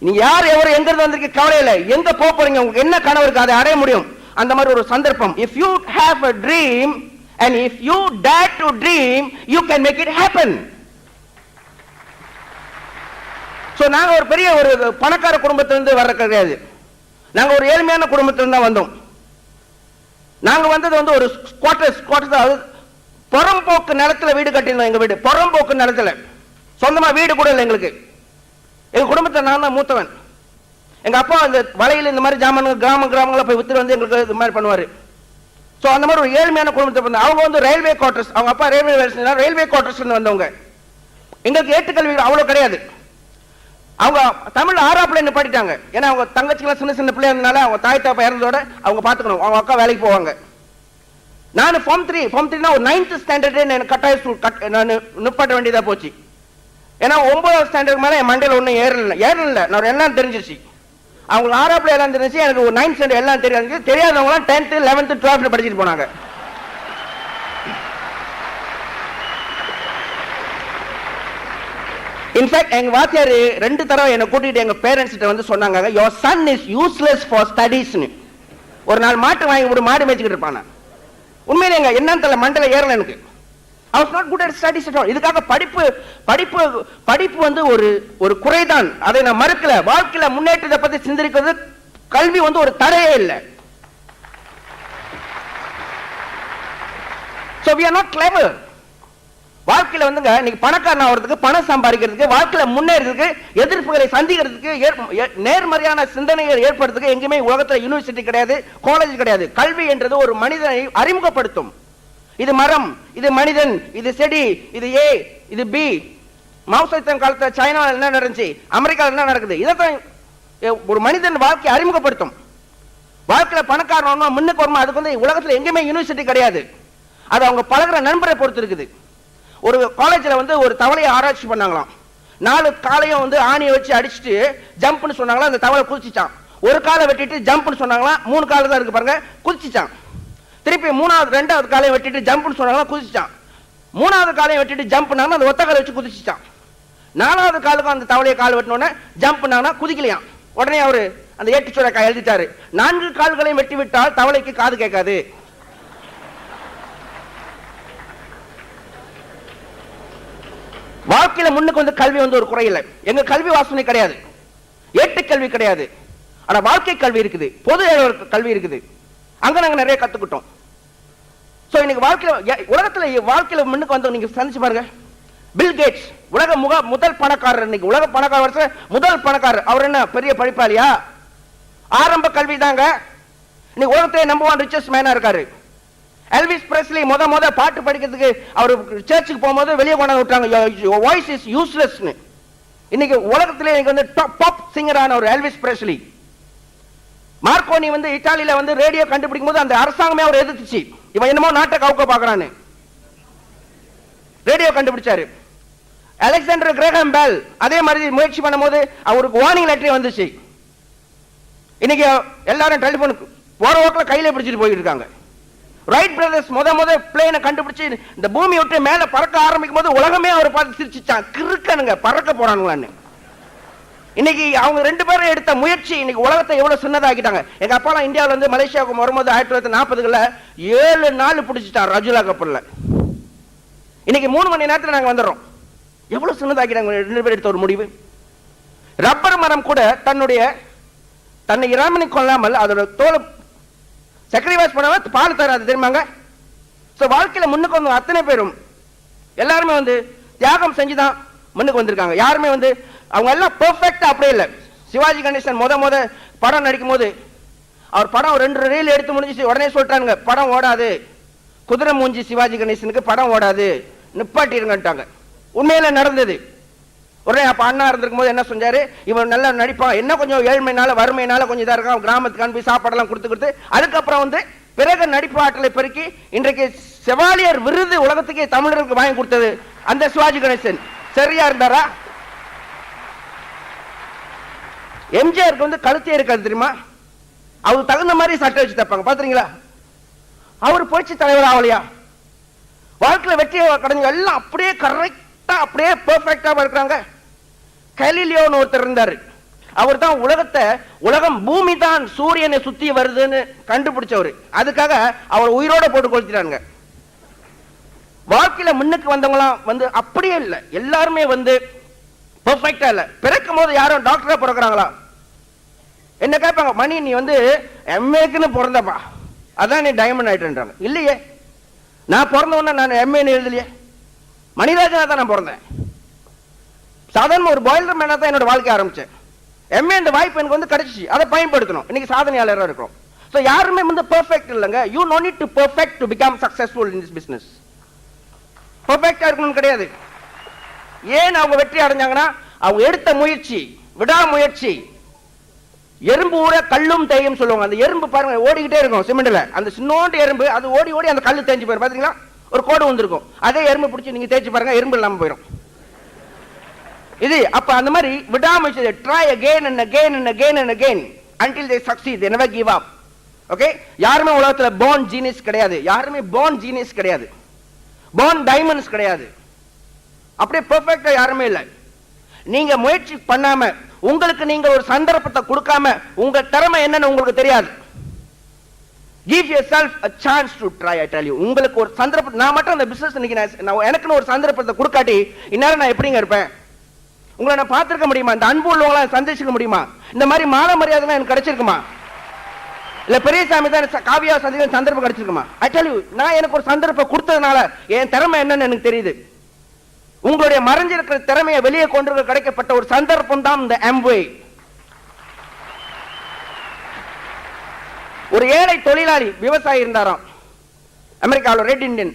நீ யார் எவர் எங்க இருந்து வந்திருக்க கவலை இல்லை, எங்க போக போறீங்க, உங்களுக்கு என்ன கனவு இருக்கு அதை அடைய முடியும். அந்த மாதிரி ஒரு சந்தர்ப்பம். If you have a dream and if you dare to dream, you can make it happen. So நாங்க ஒரு பெரிய ஒரு பணக்கார குடும்பத்திலிருந்து வர்ற கிடையாது. நாங்க ஒரு ஏழ்மையான குடும்பத்திலிருந்து தான் வந்தோம். நாங்க வந்தது வந்து ஒரு குவார்டர்ஸ் புறம்போக்கு நிலத்துல வீடு கட்டியிருந்தோம். எங்க வீடு புறம்போக்கு நிலத்துல, சொந்தமா வீடு கூட இல்லை எங்களுக்கு. எங்க குடும்பத்தை நான் தான் மூத்தவன். எங்க அப்பா அந்த வலையில இந்த மாதிரி ஜாமான் கிராமங்களை போய் வித்துட்டு வந்து எங்களுக்கு இது மாதிரி பண்ணுவாரு. சோ அந்த மாதிரி ஒரு ஏழ்மையான குடும்பத்தை அவங்க வந்து ரயில்வே குவார்டர்ஸ், அவங்க அப்பா ரயில்வே குவார்டர்ஸ் வந்தவங்க. எங்களுக்கு ஏட்டுக்கல்வி அவ்வளவு கிடையாது. அவங்க தமிழ் ஆறாப்புல நிப்பாட்டிட்டாங்க. ஏன்னா அவங்க தங்கச்சிக்கெல்லாம் சின்ன பிள்ளையா இருந்தனால அவங்க தாய் தாப்பா இறந்ததோட அவங்க பாத்துக்கணும், அவங்க அக்கா வேலைக்கு போவாங்க. நான் ஃபார்ம் 3 ஒரு 9th ஸ்டாண்டர்ட் கட்டாய நான் நிப்பாட்ட வேண்டியதா போச்சு. ஏன்னா 9th ஸ்டாண்டர்ட் மேல என் மண்டையில ஒன்னும் ஏறல. நான் எல்லாம் தெரிஞ்சிச்சு. அவங்க ஆறாப்புல எல்லாம் தெரிஞ்சிச்சு, எனக்கு ஒரு 9th ஸ்டாண்டர்ட் எல்லாம் தெரியாது. தெரியாதவங்க 10th 11th 12th படிச்சுட்டு போனாங்க. இன்ஃபேக்ட் எங்க வாத்தியார் 2 தடவை என்ன கூட்டிட்டு எங்க பேரண்ட்ஸ் கிட்ட வந்து சொன்னாங்க, your son is useless for studies. ஒரு நாள் மாட்டு வாங்கி ஒரு மாடு மேய்ச்சிட்டு இருப்பான. உண்மையிலே எங்க என்னன்னு தெரியல, மண்டல ஏறல எனக்கு. I was not good at studies at all. இதுக்காக படிப்பு வந்து ஒரு குறைதான், அதை நான் மறுக்கல. வாழ்க்கையில முன்னேற்றத்தை பத்தி சிந்திக்கிறது கல்வி வந்து ஒரு தடையே இல்லை. So we are not clever. வாழ்க்கையில வந்துங்க நீங்க பணக்காரன் ஆகிறதுக்கு, பணம் சம்பாதிக்கிறதுக்கு, வாழ்க்கையில முன்னேறதுக்கு, எதிர்ப்புகளை சந்திக்கிறதுக்கு, நேர்மறையான சிந்தனைகள் ஏற்படுறதுக்கு எங்கேயுமே உலகத்துல யூனிவர்சிட்டி கிடையாது, காலேஜ் கிடையாது. கல்வி என்றது ஒரு மனிதனை அறிமுகப்படுத்தும். இது மரம், இது மனிதன், இது செடி, இது ஏ, இது பி. மாவுசத்தியம் காலத்துல சைனாவில் என்ன நடந்துச்சு, அமெரிக்காவில் என்ன நடக்குது, இதைத்தான் ஒரு மனிதன் வாழ்க்கையை அறிமுகப்படுத்தும். வாழ்க்கை வாழ்க்கையில பணக்காரன் முன்னுக்கு வரணும். அதுக்கு வந்து உலகத்துல எங்கேயுமே யூனிவர்சிட்டி கிடையாது. அது அவங்க பழகுற நண்பரை பொறுத்து இருக்குது. ஒரு காலேஜ்ல வந்து ஒரு தவளையை ஆராய்ச்சி பண்ணாங்களாம். 4 காலையும் வந்து ஆணியை வச்சு அடிச்சுட்டு ஜம்ப்னு சொன்னாங்களா, அந்த தவளை குதிச்சிச்சான். ஒரு காலை வெட்டிட்டு ஜம்ப்னு சொன்னாங்களா, 3 காலை தான் இருக்கு பாருங்க, குதிச்சிச்சான். திருப்பி 2வது காலையை வெட்டிட்டு ஜம்ப்னு சொன்னாங்களா, குதிச்சிச்சான். 3வது காலையை வெட்டிட்டு ஜம்ப் பண்ணாங்கன்னா அந்த ஒத்த காலை வச்சு குதிச்சிச்சான். 4வது காலுக்கும் அந்த தவளையை கால் வெட்டினோடனே ஜம்ப் பண்ணாங்கன்னா குதிக்கலையாம். உடனே அவரு அந்த ஏட்டுச்சுரைக்காய் எழுதிட்டாரு, 4 கால்களையும் வெட்டி விட்டால் தவளைக்கு காது கேட்காது. வாழ்க்கையில முன்னுக்கு வந்து கல்வி வந்து ஒரு குறை இல்லை. எங்க கல்வி வாசனை கிடையாது, ஏட்டு கல்வி கிடையாது, ஆனா வாழ்க்கை கல்வி இருக்குது, பொது கல்வி இருக்குது. அங்க நாங்க நிறைய கத்துக்கிட்டோம். சோ இன்னைக்கு உலகத்துல வாழ்க்கையில முன்னுக்கு வந்து நீங்க சந்திச்சு பாருங்க. பில் கேட்ஸ் உலக முதல் பணக்காரர், இன்னைக்கு உலக பணக்காரர் முதல் பணக்காரர். அவர் என்ன பெரிய படிப்பாளியா? ஆரம்ப கல்வி தாங்க. இன்னைக்கு உலகத்திலே நம்பர் 1 ரிச்சஸ்ட் மேனா இருக்காரு. எல்விஸ் பிரெஸ்லி முத பாட்டு படிக்கிறதுக்கு அவர் சர்ச்சுக்கு போகும்போது வெளியே கொண்டாந்து விட்டாங்க, your voice is useless. இன்னைக்கு உலகத்திலே வந்து டாப் சிங்கரான ஒரு எல்விஸ் பிரெஸ்லி. மார்க்கோனி வந்து இத்தாலியில வந்து ரேடியோ கண்டுபிடிக்கும் போது அந்த அரசாங்கமே அவர் எதிர்த்துச்சு, இவன் என்னமோ நாட்டை கவுக்க பாக்குறான்னு. ரேடியோ கண்டுபிடிச்சாரு. அலெக்சாண்டர் கிரேகம் பெல் அதே மாதிரி முயற்சி பண்ணும்போது அவருக்கு வார்னிங் லெட்டர் வந்துச்சு. இன்னைக்கு எல்லாரும் டெலிபோனுக்கு போற வாக்குல கையில பிடிச்சிட்டு போயிட்டு இருக்காங்க. ரைட் பிரதர்ஸ் முத பிளேனை கண்டுபிடிச்சு இந்த பூமி விட்டு மேல பறக்க ஆரம்பிக்கும் போது உலகமே அவர் பார்த்து சிரிச்சுச்சான், கிறுக்கனுங்க பறக்க போறானுங்களான்னு. இன்னைக்கு அவங்க 2 பேரும் எடுத்த முயற்சி இன்னைக்கு உலகத்தை எவ்வளவு சின்னதாக்கிட்டாங்க. எங்க அப்பாலாம் இந்தியாவில இருந்து மலேசியாவுக்கு வரும்போது 1940களில் 7 நாள் பிடிச்சிட்டார் ரஜுலா கப்பல்ல. இன்னைக்கு 3 மணி நேரத்தில் நாங்க வந்துடுறோம். எவ்வளவு சின்னதாக்கிட்டாங்க 2 பேர் எடுத்த ஒரு முடிவு. ரப்பர் மரம் கூட தன்னை இராமனை கொள்ளாமல் அதோட தோலை சக்ரிவாஸ் பண்ணாம பால் தராது தெரியுமாங்க. வாழ்க்கையில முன்னுக்கு வந்து அத்தனை பேரும் எல்லாருமே வந்து தியாகம் செஞ்சுதான் முன்னுக்கு வந்திருக்காங்க. யாருமே வந்து அவங்க எல்லாம் பெர்ஃபெக்ட்டா அப்படியே இல்லை. சிவாஜி கணேசன் முத படம் நடிக்கும் போது அவர் படம் 2 ரீல் எடுத்து முடிஞ்சிச்சு, உடனே சொல்லிட்டாங்க படம் ஓடாது, குதிரை மூஞ்சி சிவாஜி கணேசனுக்கு படம் ஓடாது, நிப்பாட்டிருங்கட்டாங்க. உண்மையில நடந்தது. உடனே அப்ப அண்ணா இருந்திருக்கும் போது என்ன செஞ்சாரு, இவன் நல்லா நடிப்பான், என்ன கொஞ்சம் ஏழ்மைனால வறுமையினால கொஞ்சம் இதா இருக்கான், கிராமத்துக்கு அனுப்பி சாப்பாடெல்லாம் கொடுத்து அதுக்கப்புறம் வந்து பிறகு நடிப்பு ஆற்றலை பெருக்கி இன்றைக்கு செவாலியர் விருது உலகத்துக்கே தமிழருக்கு வாங்கி கொடுத்தது அந்த சிவாஜி கணேசன். சரியா இருந்தாரா? எம்ஜிஆருக்கு வந்து கழுத்தே இருக்காது தெரியுமா, அவருக்கு தகுந்த மாதிரி சட்டை வச்சு தப்பாங்க பாத்துறீங்களா. அவர் போயிடுச்சு தலைவர் ஆகலையா? வாழ்க்கையில வெற்றியை கடைஞ்சு எல்லாம் அப்படியே கரெக்டா அப்படியே பெர்ஃபெக்ட்டா இருக்காங்க. கலீலியோன்னு ஒருத்தர் இருந்தாரு, அவர் தான் உலகம் பூமி தான் சூரியனை சுத்தி வருதுன்னு கண்டுபிடிச்சவர். அதுக்காக அவர் உயிரோட போட்டு கொளுத்திட்டாங்க. வாழ்க்கையில முன்னுக்கு வந்தவங்களாம் வந்து அப்படியே இல்லை, எல்லாருமே வந்து பெர்ஃபெக்ட்டா இல்ல. பிறக்கும் போது யாரும் டாக்டரா பிறக்கிறாங்களா? என்ன கேட்பாங்க, மணி நீ வந்து எம்ஏக்குன்னு பிறந்தப்பா அதான் நீ டைமண்ட் ஆயிட்டுன்றாங்க. இல்லையே, நான் பிறந்த உடனே நான் எம்ஏன்னு எழுதலையே, மணிராஜனா தான் நான் பிறந்தேன். சாதாரண ஒரு பாய்லர் மேனா தான் என்னோட வாழ்க்கை ஆரம்பிச்சேன். எம்ஏ இந்த வாய்ப்பு எனக்கு வந்து கிடைச்சிச்சு, அதை பயன்படுத்தணும். இன்னைக்கு சாதனையாளராக இருக்கிறோம். ஸோ யாருமே வந்து பெர்ஃபெக்ட் இல்லைங்க. You no need to perfect to become successful in this business. பெர்ஃபெக்டா இருக்கணும்னு கிடையாது. ஏன் அவங்க வெற்றி அடைஞ்சாங்கன்னா அவங்க எடுத்த முயற்சி, விடாமுயற்சி. எறும்பு ஊற கல்லும் தேயும் சொல்லுவாங்க. அந்த எறும்பு பாருங்க ஓடிக்கிட்டே இருக்கும் சிமெண்ட்ல, அந்த சின்னோண்டு எறும்பு அது ஓடி அந்த கல்லு தேஞ்சு போயிடும். பாத்தீங்களா, ஒரு கோடு வந்திருக்கும், அதே எறும்பு பிடிச்சி நீங்க தேய்ச்சி பாருங்க, எறும்பு இல்லாம போயிடும். இது அப்ப அந்த மாதிரி விடாமுயற்சி, try again and again and again and again until they succeed, they never give up. Okay, யாருமே உலகத்துல born genius கிடையாது, யாருமே born genius கிடையாது, born diamonds கிடையாது, அப்படியே பெர்ஃபெக்ட்டா யாருமே இல்லை. நீங்க முயற்சி பண்ணாம, உங்களுக்கு நீங்க ஒரு சந்தர்ப்பத்தை கொடுக்காம உங்க திறமை என்னன்னு உங்களுக்கு தெரியாது. Give yourself a chance to try, I tell you. உங்களுக்கு ஒரு சந்தர்ப்பம், நான் மட்டும் அந்த பிசினஸ் இன்னைக்கு எனக்குன்னு ஒரு சந்தர்ப்பத்தை கொடுக்காட்டி இந்நேரம் நான் எப்படிங்க இருப்பேன்? உங்களை நான் பார்த்திருக்க முடியுமா? இந்த அன்பு உள்ளவங்களை சந்திச்சிருக்க முடியுமா? இந்த மாதிரி மாலை மரியாதை எனக்கு கிடைச்சிருக்குமா? இல்ல பெரியசாமி தான் காவியா சந்திக்க சந்தர்ப்பம் கிடைச்சிருக்குமா? I tell you, நான் எனக்கு ஒரு சந்தர்ப்பம் கொடுத்ததுனால என் திறமை என்னன்னு எனக்கு தெரியுது. உங்களுடைய மறைஞ்சிருக்கிற திறமையை வெளியே கொண்டு கிடைக்கப்பட்ட ஒரு சந்தர்ப்பம் தான் இந்த Amway. ஒரு ஏழை தொழிலாளி விவசாயி இருந்தாராம் அமெரிக்காவில், ரெட் இண்டியன்.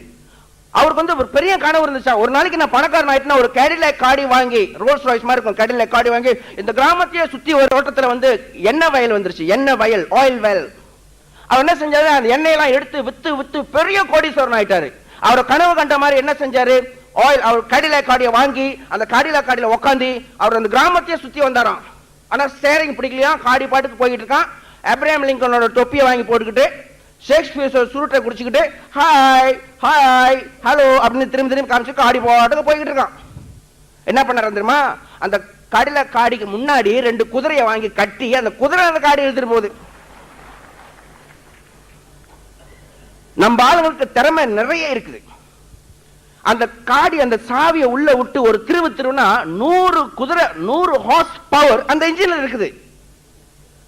அவருக்கு வந்து ஒரு பெரிய கனவு இருந்துச்சா, ஒரு நாளைக்கு நான் பணக்காரன் ஆயிட்டுனா ஒரு கேடிலாக் காடி வாங்கி, ரோல்ஸ் ராய்ஸ் மாதிரி இருக்கும் கேடிலாக் காடி வாங்கி, இந்த கிராமத்தையே சுத்தி ஒரு தோட்டத்தில் வந்து எண்ணெய் வயல் வந்துருச்சு, எண்ணெய் வயல், ஆயில் வயல். அவர் என்ன செஞ்சாரு, அந்த எண்ணெயெல்லாம் எடுத்து வித்து வித்து பெரிய கோடீஸ்வரன் ஆயிட்டாரு. அவர் கனவு கண்ட மாதிரி என்ன செஞ்சாரு, ஆயில் அவர் கடிலாக் காடியை வாங்கி அந்த கடிலாக் காடியில உட்காந்து அவர் அந்த கிராமத்தையே சுத்தி வந்தாராம். ஆனா ஸ்டேரிங் பிடிக்கலையா, காடி பாட்டுக்கு போயிட்டு இருக்கான். அப்ரஹாம் லிங்கனோட தொப்பியை வாங்கி போட்டுக்கிட்டு ஷேக்ஸ்பியர் சுருட்டை குடிச்சுக்கிட்டு ஹாய் ஹாய் ஹலோ அப்படின்னு திரும்பி திரும்பி காமிச்சு காடி பாட்டுக்கு போய்கிட்டு இருக்கான். என்ன பண்ணாரு தெரியுமா, அந்த கடில காடிக்கு முன்னாடி 2 குதிரையை வாங்கி கட்டி அந்த குதிரை அந்த காடி எழுதிட்டு போகுது. நம்ம ஆளுங்களுக்கு திறமை நிறைய இருக்குது. அந்த காடி அந்த சாவியை உள்ள விட்டு ஒரு திருவுனா 100 குதிரை 100 ஹார்ஸ் பவர் அந்த இன்ஜின்ல இருக்குது.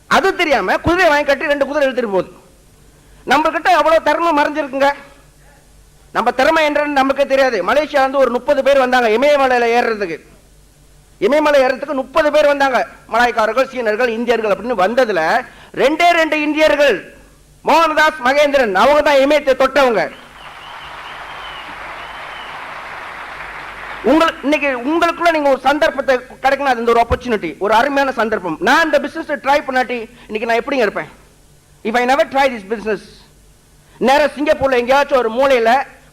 அது தெரியாம குதிரையை வாங்கி கட்டி 2 குதிரை எழுதிட்டு போகுது. நம்ம கிட்ட அவ்வளவு திறமை மறைஞ்சிருக்குங்க. நம்ம திறமை என்னன்னு நமக்கு தெரியாது. மலேசியா வந்து ஒரு 30 பேர் வந்தாங்க இமயமலையில ஏறுறதுக்கு. இமயமலை ஏறதுக்கு 30 பேர் வந்தாங்க. மலாய்க்காரர்கள், சீனர்கள், இந்தியர்கள் அப்படின்னு வந்ததுல 2 இந்தியர்கள், மோகனதாஸ், மகேந்திரன், அவங்க தான் இமயத்தை தொட்டவங்க. இன்னைக்கு உங்களுக்குள்ள நீங்க ஒரு சந்தர்ப்பத்தை கிடைக்கணும், அது ஒரு ஆப்பர்ச்சுனிட்டி, ஒரு அருமையான சந்தர்ப்பம். நான் இந்த பிசினஸ் ட்ரை பண்ணாட்டி இன்னைக்கு நான் எப்படிங்க இருப்பேன்? If I never try this business, நேரா சிங்கப்பூர்ல எங்கேயாச்சும் ஒரு மூலையில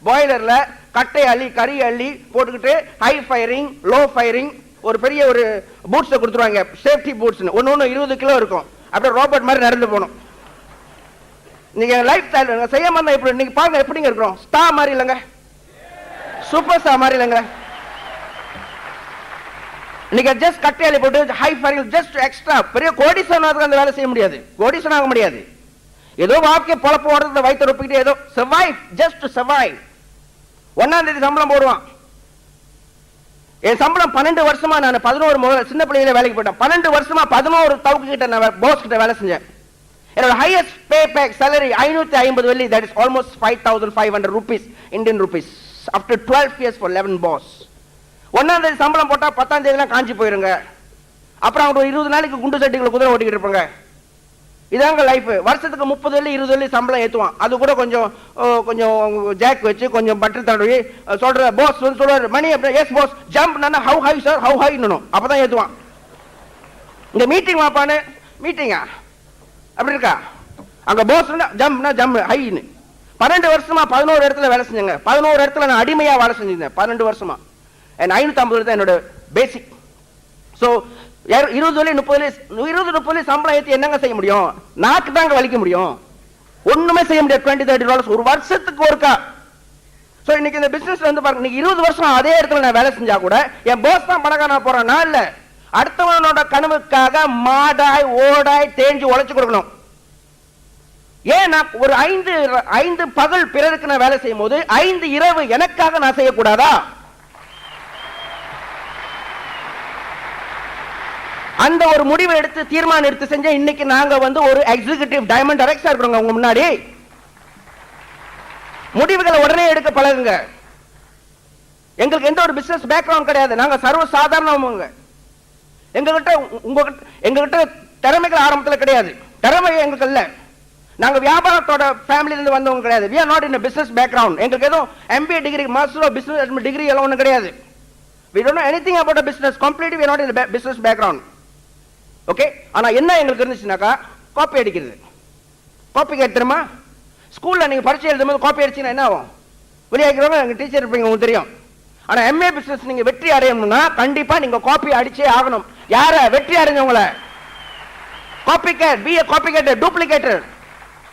பாய்லர்ல கட்டை அள்ளி கறி அள்ளி போட்டுக்கிட்டு ஹை ஃபயரிங் லோ ஃபயரிங் ஒரு பெரிய ஒரு பூட்ஸை கொடுத்துருவாங்க, சேஃப்டி பூட்ஸ், ஒன்னு 20 கிலோ இருக்கும். அப்படியே ரோபோட் மாதிரி நடந்து போகணும். நீங்க லைஃப் ஸ்டைல் செய்யாம இருந்தா எப்படி? நீங்க பாருங்க எப்படிங்க இருக்கிறோம், ஸ்டார் மாதிரி இல்லைங்க, சூப்பர் ஸ்டார் மாதிரி இல்லைங்க. நீங்க ஜஸ்ட் கட்டையாளி போட்டு ஹை ஃபயரிங் ஜஸ்ட் எக்ஸ்ட்ரா பெரிய கோடீஸ்வரன் அந்த வேலை செய்ய முடியாது, கோடீஸ்வரன் ஆக முடியாது. ஏதோ வாழ்க்கை பொழப்பு ஓடுறத வயிற்று ஒப்பிக்கிட்டு ஏதோ சர்வைவ், ஜஸ்ட் சர்வைவ். 1ஆம் தேதி சம்பளம் போடுவான். என் சம்பளம் 12 வருஷமா நான் 11 முதல்ல சின்ன பிள்ளையில வேலைக்கு போயிட்டேன். 12 வருஷமா 11 தவுக்கு கிட்ட நான் பாஸ் கிட்ட வேலை செஞ்சேன். என்னோட ஹையஸ்ட் பே பேக் salary 550 வெள்ளி, that is almost 5500 rupees Indian rupees after 12 years for 11 boss. 1ஆம் தேதி சம்பளம் போட்டா 10ஆம் தேதிலாம் காஞ்சி போயிருங்க. அப்புறம் அவங்க 20 நாளைக்கு குண்டு சட்டிகளை குதிரை ஓட்டிக்கிட்டு இருப்பாங்க. இதாங்க லைஃப். வருஷத்துக்கு 30 வெள்ளி 20 வெள்ளி சம்பளம் ஏத்துவான். அது கூட கொஞ்சம் கொஞ்சம் ஜாக் வச்சு கொஞ்சம் பட்டர் தடவி சொல்ற பாஸ் வந்து சொல்றாரு மணி அப்படி எஸ் பாஸ் ஜம்ப் நானா how high sir how high இன்னும் அப்பதான் ஏத்துவான். இந்த மீட்டிங் வாப்பானு மீட்டிங்கா அப்படி இருக்கா, அங்க பாஸ் ஜம்ப்னா ஜம்ப் ஹைன்னு. 12 வருஷமா 11 இடத்துல வேலை செஞ்சேங்க. 11 இடத்துல நான் அடிமையா வேலை செஞ்சிருந்தேன் 12 வருஷமா. 550 தான் என்னோட பேசிக். ஸோ 20 வெள்ளி 30 வெள்ளி சம்பளம் ஏற்றி என்னங்க செய்ய முடியும்? நாக்கு தாங்க வலிக்க முடியும், ஒண்ணுமே செய்ய முடியாது. $20-30 ஒரு வருஷத்துக்கு ஒருக்கா. ஸோ இன்னைக்கு இந்த பிசினஸ் வந்து பாருங்க, இன்னைக்கு 20 வருஷம் அதே இடத்துல நான் வேலை செஞ்சா கூட என் பாஸ் தான் பணக்காரனா போறேன், நான் இல்ல. அடுத்தவனோட கனவுக்காக மாடாய் ஓடாய் தேஞ்சு உழைச்சு கொடுக்கணும். ஏன் நான் ஒரு 5 பகல் பிறருக்கு நான் வேலை செய்யும் போது 5 இரவு எனக்காக நான் செய்யக்கூடாதா? அந்த ஒரு முடிவை எடுத்து தீர்மானம் எடுத்து செஞ்ச இன்னைக்கு நாங்க வந்து ஒரு எக்ஸிகியூட்டிவ் டைமண்ட் டைரக்டரா இருக்கிறோங்க உங்க முன்னாடி. முடிவுகளை உடனே எடுக்க பழகுங்க. எங்களுக்கு எந்த ஒரு பிசினஸ் பேக்ரவுண்ட் கிடையாது, நாங்க சர்வ சாதாரணவங்க. எங்ககிட்ட திறமைகள் ஆரம்பத்தில் கிடையாது, திறமை எங்களுக்கு இல்ல. நாங்க வியாபாரத்தோட ஃபேமிலில இருந்து வந்தவங்க கிடையாது. we are not in a business background. எங்களுக்கு ஏதோ MBA degree master of business degree எல்லாம் ஒன்றும் கிடையாது. we don't know anything about a business, completely we are not in a business background. Okay, ஆனா என்ன எங்களுக்கு இருந்துச்சுனாக்கா காப்பி அடிக்கிறது. காப்பி கேட்டுமா ஸ்கூல்ல நீங்க பரீட்சை எழுதும்போது காப்பி அடிச்சீங்கன்னா என்ன ஆகும்? வெளியாகிறவங்க எங்க டீச்சர் இருப்பீங்க, உங்களுக்கு தெரியும். ஆனா MA பிசினஸ் நீங்க வெற்றி அடையணும்னா கண்டிப்பா நீங்க காப்பி அடிச்சே ஆகணும். யார வெற்றி அடைஞ்சவங்கள? Copy gate, B A copy gate, duplicator.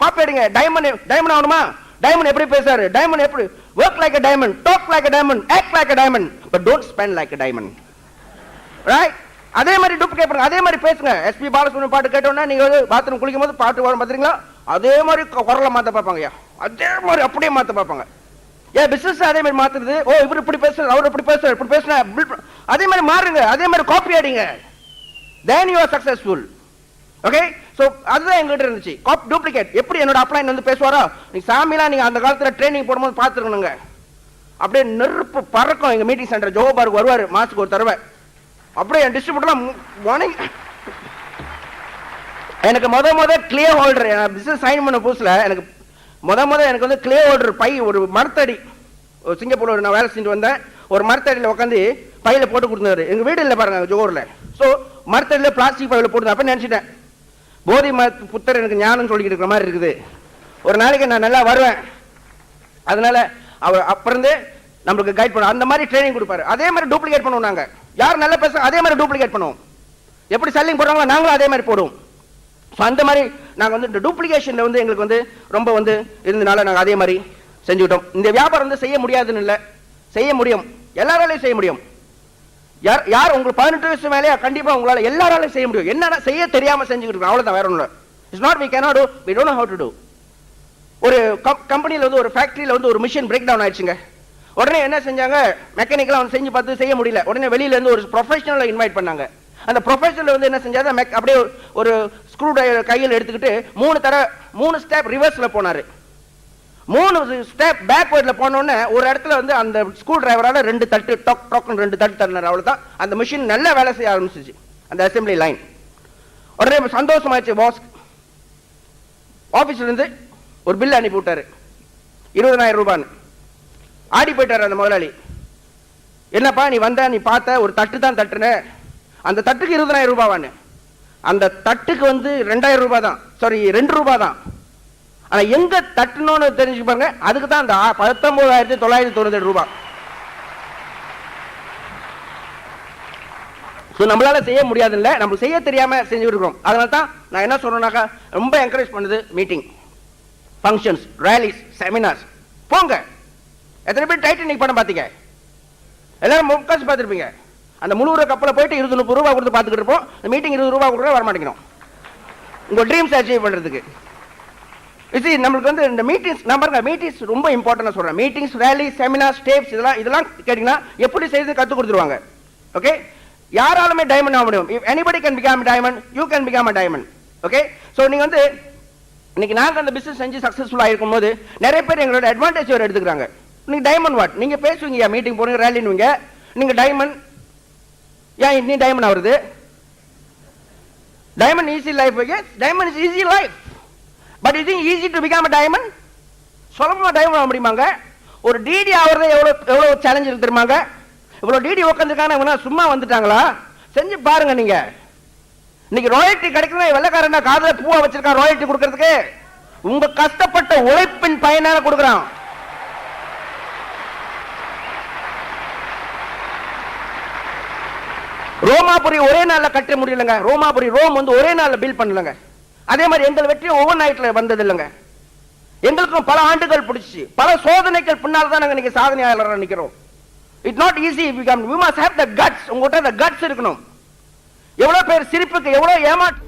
Copy அடிங்க. டைமண்ட் ஆகணுமா? டைமண்ட் எப்படி பேசுறாரு, டைமண்ட் எப்படி work like a diamond, talk like a diamond, act like a diamond, but don't spend like a diamond, right? அதே மாதிரி டூப்ளிகேட் பண்ணுங்க, அதே மாதிரி பேசுங்க. எஸ்பி பாலசுப்ரமணியம் பாட்டு கேட்டோம்னா நீங்க வந்து பாத்ரூம் குளிக்கும் போது பாட்டு வரும் பாத்தீங்களா, அதே மாதிரி குரலை மாத்த பார்ப்பாங்க, அதே மாதிரி அப்படியே மாத்த பார்ப்பாங்க. ஏன் பிசினஸ் அதே மாதிரி மாத்துறது? ஓ இவர் இப்படி பேசுறாரு, அவர் இப்படி பேசுறாரு, இப்படி பேசுனா அதே மாதிரி மாறுங்க, அதே மாதிரி காப்பி அடிங்க, then you are successful. Okay, so அதுதான் எங்கிட்ட இருந்துச்சு. Copy duplicate. எப்படி என்னோட அப்ளைன் வந்து பேசுவாரோ, நீங்க சாமிலாம் நீங்க அந்த காலத்துல ட்ரைனிங் போடும்போது பார்த்துருக்கணுங்க. அப்படியே நெருப்பு பறக்கும். எங்க மீட்டிங் சென்டர் ஜோபாருக்கு வருவாரு மாசத்துக்கு ஒரு தடவை. அப்படியே என் டிஸ்ட்ரிபியூட்டர்லாம் எனக்கு முத கிளியர் ஹோல்டர் பிசினஸ் சைன் பண்ண புதுசுல எனக்கு எனக்கு வந்து கிளியர் ஹோல்டர் பை ஒரு மரத்தடி சிங்கப்பூர்ல நான் வேலை செஞ்சுட்டு வந்தேன். ஒரு மரத்தடியில் உட்காந்து பையில போட்டு கொடுத்தாரு. எங்க வீடு இல்லை பாருங்க ஜோகூர்ல. ஸோ மரத்தடியில் பிளாஸ்டிக் பையில போட்டு அப்ப நினைச்சிட்டேன் போதி புத்தர் எனக்கு ஞானம் சொல்லிக்கிட்டு இருக்கிற மாதிரி இருக்குது. ஒரு நாளைக்கு நான் நல்லா வருவேன், அதனால அவர் அப்பிருந்து நம்மளுக்கு கைட் பண்ணுவோம். அந்த மாதிரி ட்ரைனிங் கொடுப்பாரு. அதே மாதிரி டூப்ளிகேட் பண்ணுவோம். நாங்க யார் நல்லா பேச அதே மாதிரி டூப்ளிகேட் பண்ணுவோம். எப்படி செல்லிங் போடுறாங்களோ நாங்களும் அதே மாதிரி போடுவோம். ஸோ அந்த மாதிரி நாங்கள் வந்து இந்த டூப்ளிகேஷன்ல வந்து எங்களுக்கு வந்து ரொம்ப வந்து இருந்தனால நாங்கள் அதே மாதிரி செஞ்சுக்கிட்டோம். இந்த வியாபாரம் வந்து செய்ய முடியாதுன்னு இல்லை, செய்ய முடியும், எல்லாராலையும் செய்ய முடியும். யார் உங்களுக்கு 18 வயசு மேலே கண்டிப்பா உங்களால எல்லாராலையும் செய்ய முடியும். என்னன்னா செய்ய தெரியாம செஞ்சுக்கிட்டு இருக்கோம், அவ்வளவுதான், வேற ஒன்றும் இல்லை. It's not we cannot do, we don't know how to do. ஒரு கம்பெனியில் வந்து ஒரு ஃபேக்டரியில் வந்து ஒரு மிஷின் பிரேக் டவுன் ஆயிடுச்சுங்க. உடனே என்ன செஞ்சாங்க, மெக்கானிக்கலாக வந்து செஞ்சு பார்த்து செய்ய முடியல. உடனே வெளியில இருந்து ஒரு ப்ரொஃபஷனலை இன்வைட் பண்ணாங்க. அந்த ப்ரொஃபஷனல் வந்து என்ன செஞ்சாரு, அப்படியே ஒரு ஸ்க்ரூ டிரைவர் கையில் எடுத்துக்கிட்டு 3 ஸ்டெப் ரிவர்ஸ்ல போனாரு. 3 ஸ்டெப் பேக்வர்ட்ல போனோடனே ஒரு இடத்துல வந்து அந்த ஸ்க்ரூ டிரைவரால 2 தட்டு டொக் டொக்னு 2 தட்டு தட்டினார். அவ்வளவுதான், அந்த மிஷின் நல்லா வேலை செய்ய ஆரம்பிச்சிச்சு, அந்த அசெம்பிளி லைன். உடனே சந்தோஷமாச்சு. பாஸ் ஆபீஸ்ல இருந்து ஒரு பில் அனுப்பி விட்டாரு, 20,000 ரூபான்னு. ஆடி போயிட்டாரு அந்த முதலாளி. என்னப்பா நீ வந்த, நீ பார்த்த ஒரு தட்டு தான் தட்டுன, அந்த தட்டுக்கு 20,000 ரூபாவான்னு. அந்த தட்டுக்கு வந்து 2,000 ரூபாய் தான், சாரி 2 ரூபாய் தான். ஆனா எங்க தட்டுனோன்னு தெரிஞ்சு பாருங்க, அதுக்கு தான் அந்த 19,997 ரூபாய். நம்மளால செய்ய முடியாது இல்ல, நம்ம செய்ய தெரியாம செஞ்சுட்டு இருக்கோம். அதனால தான் நான் என்ன சொல்றேன்னாக்கா, ரொம்ப என்கரேஜ் பண்ணுது மீட்டிங், ஃபங்க்ஷன்ஸ், ரேலிஸ், செமினார்ஸ். போங்க. எத்தனை பேர் டைட்டானிக் படம் பார்த்தீங்க? எல்லாரும் முக்காசு பார்த்துருப்பீங்க. அந்த முழு கப்பலை போயிட்டு 20-30 ரூபாய் கொடுத்து பார்த்துக்கிட்டு இருப்போம். இந்த மீட்டிங் 20 ரூபாய் கொடுக்க வர மாட்டேங்கிறோம் உங்க ட்ரீம்ஸ் அச்சீவ் பண்றதுக்கு. நம்மளுக்கு வந்து இந்த மீட்டிங்ஸ், நான் பாருங்க மீட்டிங்ஸ் ரொம்ப இம்பார்ட்டன்ட் சொல்றேன். மீட்டிங்ஸ், ரேலி, செமினார், ஸ்டேப்ஸ், இதெல்லாம் கேட்டீங்கன்னா எப்படி செய்து கத்து கொடுத்துருவாங்க. ஓகே, யாராலுமே டைமண்ட் ஆக முடியும். if anybody can become a diamond, you can become a diamond. Okay, so நீங்க வந்து இன்னைக்கு நாங்க அந்த பிசினஸ் செஞ்சு சக்சஸ்ஃபுல்லா இருக்கும்போது நிறைய பேர் எங்களோட அட்வான்டேஜ் வர எடுத்துக்கிறாங்க. நீங்க டைமண்ட் வாட், நீங்க பேசுவீங்க, மீட்டிங் போறீங்க, ரேலினுவீங்க, நீங்க டைமண்ட். ஏன் நீ டைமண்ட் ஆகுறது? Diamond easy life. Diamond is easy life, but is easy to become a diamond. சுலபமா டைமண்ட் ஆக முடியுமாங்க? ஒரு டிடி ஆகுறது எவ்வளவு சேலஞ்ச் இருக்கு தெரியுமாங்க? இவ்வளவு டிடி உட்காந்துருக்காங்க, சும்மா வந்துட்டாங்களா? செஞ்சு பாருங்க. நீங்க இன்னைக்கு ராயல்டி கிடைக்கணும், வெள்ளக்காரனா காதுல பூவா வச்சிருக்கான் ராயல்டி கொடுக்கறதுக்கு. உங்க கஷ்டப்பட்ட உழைப்பின் பயனால கொடுக்கறான். ரோமாபுரி ஒரே நாள்ல கட்ட முடியலங்க. ரோம் வந்து ஒரே நாள்ல பில்ட் பண்ணலங்க. அதே மாதிரி எங்கள் வெற்றியும் ஓவர் நைட்ல வந்தது இல்லைங்க. எங்களுக்கும் பல ஆண்டுகள் பிடிச்சி, பல சோதனைகள் பின்னால் தான் நாங்க இன்னைக்கு சாதனையாளராக நிக்கிறோம். It's not easy. we must have the guts. உங்ககிட்ட the guts இருக்கணும். எவ்வளவு பேர் சிரிப்புக்கு, எவ்வளவு ஏமாற்று